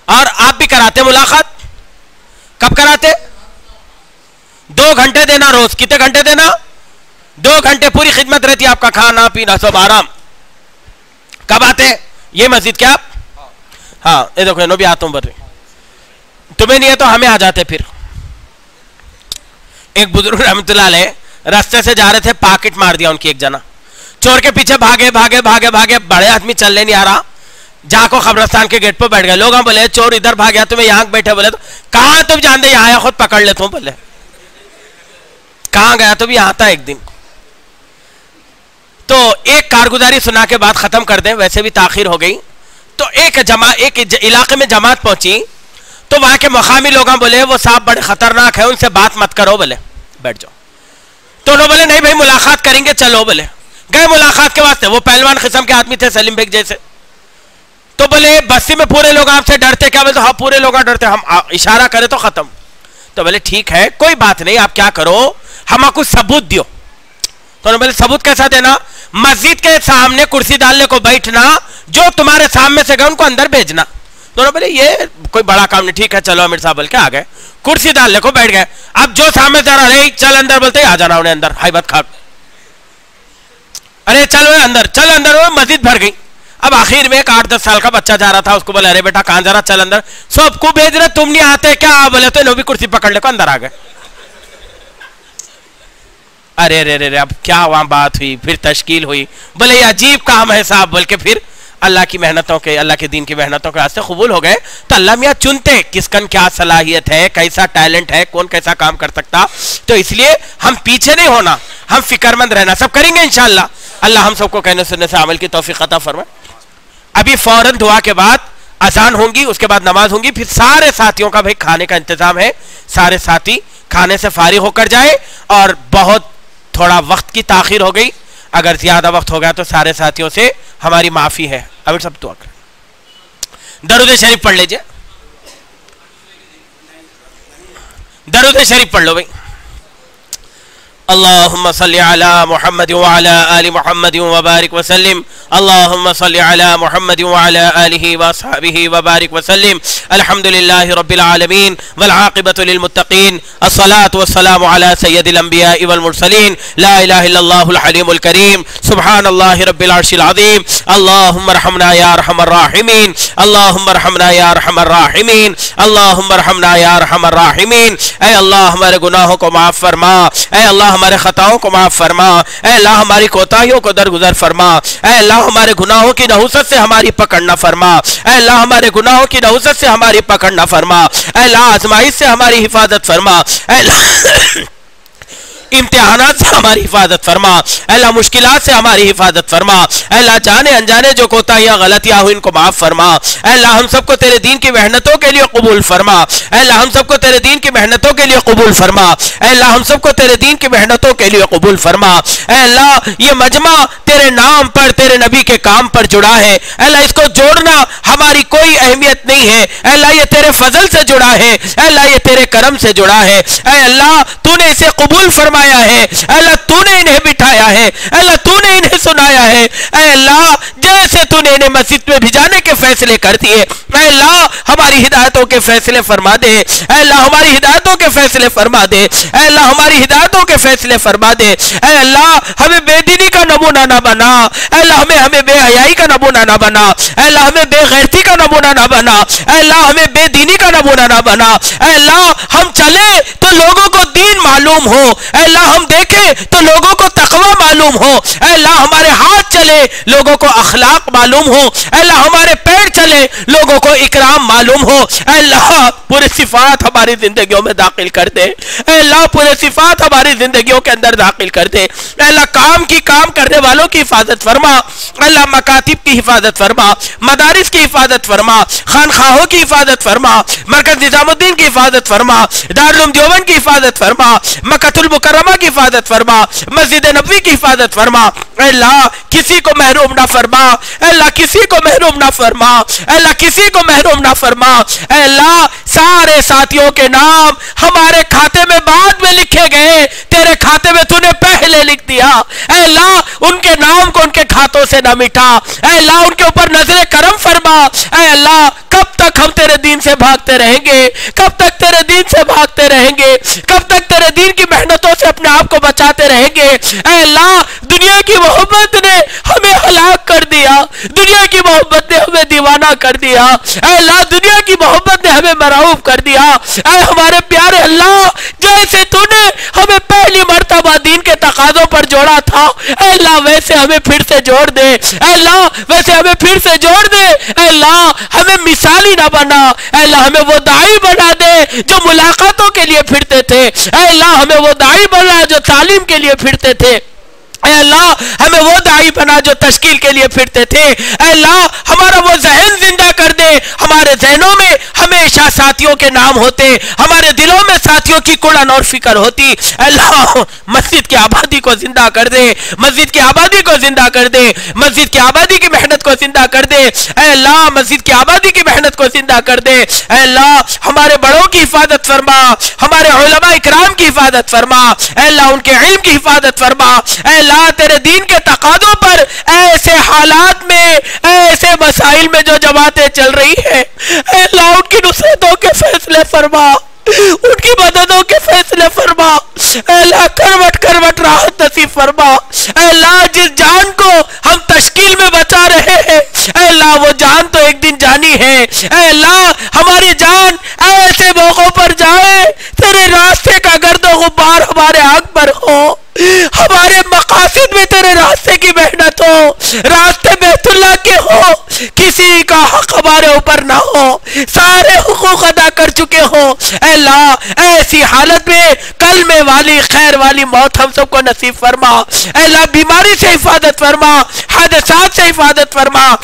और आप भी कराते मुलाकात? कब कराते? 2 घंटे देना रोज। कितने घंटे देना? 2 घंटे पूरी खिदमत रहती है, आपका खाना पीना सब आराम। कब आते हैं ये मस्जिद क्या? हाँ ये देखो नो भी आता हूं, बर्रे तुम्हें नहीं है तो हमें आ जाते। फिर एक बुजुर्ग रहमतुल्लाह अलैह रास्ते से जा रहे थे, पॉकेट मार दिया उनकी एक जना, चोर के पीछे भागे भागे भागे भागे, बड़े आदमी चलने नहीं आ रहा, जाको कब्रिस्तान के गेट पर बैठ गए। लोग बोले चोर इधर भाग गया, तुम्हें यहाँ बैठे। बोले तो कहाँ तुम जानते, यहाँ आया खुद पकड़ लेता हूँ। बोले कहाँ गया? तो भी यहाँ था एक दिन। तो एक कारगुजारी सुना के बाद खत्म कर दें, वैसे भी ताखिर हो गई। तो एक इलाके में जमात पहुंची, तो वहां के मकामी लोग बोले वो साहब बड़े खतरनाक है, उनसे बात मत करो, बोले बैठ जाओ। तो उन्होंने बोले नहीं भाई मुलाकात करेंगे, चलो। बोले गए मुलाकात के वास्ते, वो पहलवान किस्म के आदमी थे, सलीम बेग जैसे। तो बोले बस्ती में पूरे लोग आपसे डरते क्या? बोले हाँ पूरे लोग डरते, हम इशारा करें तो खत्म। तो बोले ठीक है कोई बात नहीं, आप क्या करो हमको सबूत दियो। तो उन्होंने बोले सबूत कैसा देना? मस्जिद के सामने कुर्सी डालने को बैठना, जो तुम्हारे सामने से गए उनको अंदर भेजना। तो बोले ये कोई बड़ा काम नहीं, ठीक है चलो अमीर साहब बोल के आ गए, कुर्सी डालने को बैठ गए। अब जो सामने जा रहा है चल अंदर, बोलते आ जाना उन्हें अंदर, हाइबत खा, अरे चलो अंदर, चल अंदर, मस्जिद भर गई। अब आखिर में एक 8-10 साल का बच्चा जा रहा था, उसको बोले अरे बेटा कहां जा रहा, चल अंदर। सबको भेज रहे, तुम नहीं आते क्या? बोले तो नो भी कुर्सी पकड़ ले को अंदर आ गए। अरे रे रे रे, अब क्या वहां बात हुई, फिर तश्कील हुई। बोले ये अजीब काम है साहब, बोल के फिर अल्लाह की मेहनतों के, अल्लाह के दीन की मेहनतों के रास्ते कबूल हो गए। तो अल्लाह मियाँ चुनते किसकन क्या सलाहियत है, कैसा टैलेंट है, कौन कैसा काम कर सकता। तो इसलिए हम पीछे नहीं होना, हम फिक्रमंद रहना, सब करेंगे इंशाअल्लाह। अल्लाह हम सबको कहने सुनने से अमल की तौफीक अता फरमाए। अभी फौरन दुआ के बाद अजान होंगी, उसके बाद नमाज होंगी, फिर सारे साथियों का भाई खाने का इंतजाम है, सारे साथी खाने से फारिग होकर जाए। और बहुत थोड़ा वक्त की ताखिर हो गई, अगर ज्यादा वक्त हो गया तो सारे साथियों से हमारी माफी है। अभी सब दुआ करें, दरूद शरीफ पढ़ लीजिए, दरूद शरीफ पढ़ लो भाई। अल्लाहुम्मा सल्ली अला मुहम्मद व अला आलि मुहम्मद व बारिक व सल्लिम। अल्लाहुम्मा सल्ली अला मुहम्मद व अला आलिहि व अस्हाबिहि व बारिक व सल्लिम। अल्हम्दुलिल्लाहि रब्बिल आलमीन वल आक़िबतु लिल मुत्तक़ीन। अस्सलातु वस्सलामु अला सय्यदिल अंबियाइ वल मुरसलीन। ला इलाहा इल्लल्लाहुल हलीमुल करीम। सुब्हानल्लाहि रब्बिल अर्शिल अज़ीम। अल्लाहुम्मा रहमना या अरहमर राहिमीन। अल्लाहुम्मा रहमना या अरहमर राहिमीन। अल्लाहुम्मा रहमना या अरहमर राहिमीन। ऐ अल्लाह हमारे गुनाहों को माफ फरमा, ऐ अल्लाह हमारे खताओं को माफ फरमा, ऐ अल्लाह हमारी कोताहियों को दरगुजर फरमा, ऐ अल्लाह हमारे गुनाहों की नहुसत से हमारी पकड़ न फरमा, ऐ अल्लाह हमारे गुनाहों की नहुसत से हमारी पकड़ न फरमा, ऐ अल्लाह आजमाइश से हमारी हिफाजत फरमा, ऐ अल्लाह इम्तिहानात से हमारी हिफाजत फरमा, अल्लाह मुश्किलात से हमारी हिफाजत फरमा, अल्लाह जाने अनजाने जो कोताहियां गलतियां हुई इनको माफ फरमा, अल्लाह हम सबको तेरे दीन की मेहनतों के लिए कबूल फरमा, अल्लाह हम सबको तेरे दीन की मेहनतों के लिए कबूल फरमा, अल्लाह हम सबको तेरे दीन की मेहनतों के लिए कबूल फरमा। अल्लाह ये मजमा तेरे नाम पर, तेरे नबी के काम पर जुड़ा है, अल्लाह इसको जोड़ना हमारी कोई अहमियत नहीं है, अल्लाह ये तेरे फजल से जुड़ा है, अल्लाह ये तेरे करम से जुड़ा है। अल्लाह तूने इसे कबूल फरमा है, अल्लाह तूने इन्हें बिठाया है, अल्लाह तूने इन्हें सुनाया है। ऐ अल्लाह जैसे तूने इन्हें मस्जिद में भिजाने के फैसले कर दिए, ऐ अल्लाह हमारी हिदायतों के फैसले फरमा दे, ऐ अल्लाह हमारी हिदायतों के फैसले फरमा दे, ऐ अल्लाह हमारी हिदायतों के फैसले फरमा दे। ऐ अल्लाह हमें बेदीनी का नमूना ना बना, ऐ अल्लाह हमें बेहयाई का नमूना ना बना, ऐ अल्लाह हमें बेगैरती का नमूना ना बना, ऐ अल्लाह हमें बेदीनी का नमूना ना बना। ऐ अल्लाह हम चले तो लोगों को दीन मालूम हो, अल्लाह हम देखें तो लोगों को तकवा मालूम हो, अल्लाह हमारे हाथ चले लोगों को अखलाक मालूम हो, अल्लाह हमारे पैर चले लोगों को इकराम मालूम हो। अल्लाह पूरे सिफात हमारी जिंदगियों में दाखिल कर दे, अल्लाह पूरे सिफात हमारी जिंदगियों के अंदर दाखिल कर दे। अल्लाह काम करने वालों की हिफाजत फरमा, अल्लाह मकातिब की हिफाजत फरमा, मदारिस की हिफाजत फरमा, खानखाहों की हिफाजत फरमा, मरकज निजामुद्दीन की हिफाजत फरमा, दारुल उलूम देवबंद की हिफाजत फरमा, मक्कातुल मुकर्रमा की हिफाजत फरमा, मस्जिद नबवी की हिफाजत फरमा। अल्लाह किसी को महरूम ना फरमा, अल्लाह किसी को महरूम ना फरमा, अल्लाह किसी को महरूम ना फरमा। अल्लाह सारे साथियों के नाम हमारे खाते में बाद में लिखे गए, तेरे खाते में तूने पहले लिख दिया। अल्लाह उनके नाम को उनके खातों से ना मिटा, अल्लाह उनके ऊपर नजरे करम फरमा। अल्लाह कब तक हम तेरे दीन से भागते रहेंगे, कब तक तेरे दीन से भागते रहेंगे, कब तक तेरे दीन की मेहनतों से अपने आप को बचाते रहेंगे। ऐ अल्लाह दुनिया की मोहब्बत ने हमें हलाक कर दिया, दुनिया की मोहब्बत ने हमें दीवाना कर दिया। ऐ अल्लाह दुनिया की मोहब्बत ने हमें मरऊफ कर दिया। ऐ हमारे प्यारे अल्लाह, जैसे तूने हमें पहली मर्तबा दीन के तकाजों पर जोड़ा था, ऐ अल्लाह वैसे हमें फिर से जोड़ दे। ऐ अल्लाह वैसे हमें फिर से जोड़ दे। ऐ अल्लाह हमें मिसाली ना बना। ऐ अल्लाह हमें वो दाई बना दे जो मुलाकातों के लिए फिरते थे। ऐ अल्लाह हमें वो दाई बना जो तालीम के लिए फिरते थे। ऐ अल्लाह हमें वो दाई बना जो तश्कील के लिए फिरते थे। ऐ अल्लाह हमारा वो जहन जिंदा कर दे, हमारे जहनों में हमेशा साथियों के नाम होते, हमारे दिलों में साथियों की कुड़न और फिक्र होती। अल्लाह मस्जिद की आबादी को जिंदा कर दे, मस्जिद की आबादी को जिंदा कर दे, मस्जिद की आबादी की मेहनत को जिंदा कर दे। ऐ अल्लाह मस्जिद की आबादी की मेहनत को जिंदा कर दे। ऐ अल्लाह हमारे बड़ों की हिफाजत फरमा, हमारे उलमा इकराम की हिफाजत फरमा। ऐ अल्लाह उनके इल्म की हिफाजत फरमा। ऐ अल्लाह तेरे दीन के तकाज़ों पर ऐसे हालात में, ऐसे मसाइल में जो जमातें चल रही है, अल्लाह उनकी नुसरतों के फैसले फरमा, उनकी मददों के फैसले फरमा। अल्लाह करवट करवट राहत नसीब फरमा। अल्लाह जिस जान को हम तश्कील में बचा रहे हैं, अल्लाह वो जान तो एक दिन जानी है। अल्लाह हमारी जान ऐसे मौकों पर जाए, तेरे रास्ते का गर्दो गुब्बार हमारे आंख पर हो, हमारे मकासद में तेरे रास्ते की मेहनत हो, रास्ते बैतुल्लाह के हो, किसी का हक हमारे ऊपर ना हो, सारे हुकूक अदा कर चुके हो। अल्लाह ऐसी हालत में कलमे वाली खैर वाली मौत हम सबको नसीब फरमा। अल्लाह बीमारी से हिफाजत फरमा, हादसात से हिफाजत फरमा,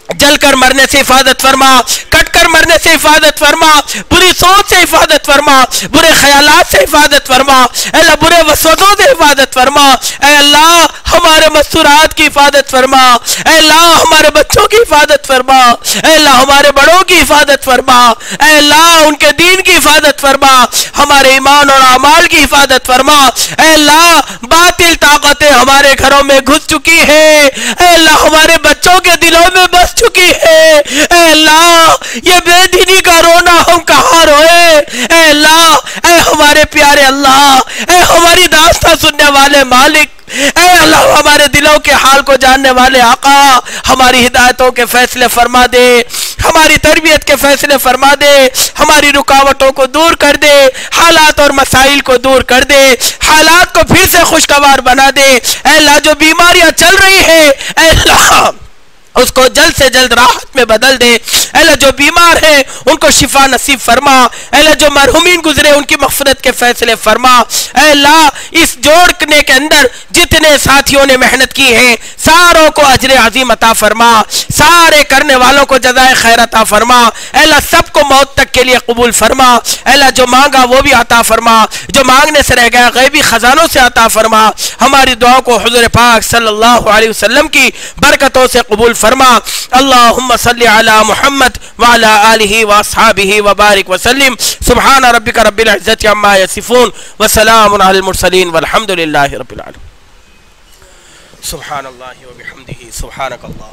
जलकर मरने से हिफाजत फरमा, कटकर मरने से हिफाजत फरमा, बुरी सोच से हिफाजत फरमा, बुरे ख्यालात से हिफाजत फरमा। अल्लाह बुरे वसवसों से हिफाजत फरमा। अल्लाह हमारे मस्तूरात की हिफाजत फरमा। अल्लाह हमारे बच्चों की हिफाजत फरमा। अल्लाह हमारे बड़ों की हिफाजत फरमा। अल्लाह उनके दीन की हिफाजत फरमा, हमारे ईमान और अमाल की हिफाजत फरमा। अल्लाह बातिल ताकतें हमारे घरों में घुस चुकी है, अल्लाह हमारे बच्चों के दिलों में बस चुकी है। अल्लाह ये बेदीनी का रोना हम कहाँ रोए। अल्लाह ऐ हमारे प्यारे अल्लाह, ऐ हमारी दास्तां सुनने वाले मालिक, ऐ अल्लाह हमारे दिलों के हाल को जानने वाले आका, हमारी हिदायतों के फैसले फरमा दे, हमारी तरबियत के फैसले फरमा दे, हमारी रुकावटों को दूर कर दे, हालात और मसाइल को दूर कर दे, हालात को फिर से खुशगवार बना दे। अल्लाह जो बीमारियां चल रही है, अल्लाह उसको जल्द से जल्द राहत में बदल दे। अल्लाह जो बीमार है उनको शिफा नसीब फरमा। अल्लाह जो मरहुमीन गुजरे उनकी मग़फ़िरत के फैसले फरमा। अल्लाह इस जोड़ने के अंदर जितने साथियों ने मेहनत की है, सारों को अजर अजीम अता फरमा, सारे करने वालों को जज़ाए खैर अता फरमा। अल्लाह सबको मौत तक के लिए कबूल फरमा। अल्लाह जो मांगा वो भी अता फरमा, जो मांगने से रह गया गैबी खजानों से अता फरमा। हमारी दुआ को हुज़ूर पाक सल्लल्लाहु अलैहि वसल्लम की बरकतों से कबूल फरमा। अल्लाहुम्मा सल्ली अला मुहम्मद व अला आलिहि व अस्हाबिहि व बारिक व सल्लिम। सुब्हान रब्बिका रब्बिल इज्जति अम्मा यसिफून व सलामुन अलल मुरसलीन वल्हम्दुलिल्लाहि रब्बिल आलमीन। सुब्हानल्लाहि व बिहम्दिहि सुब्हानकल्लाह।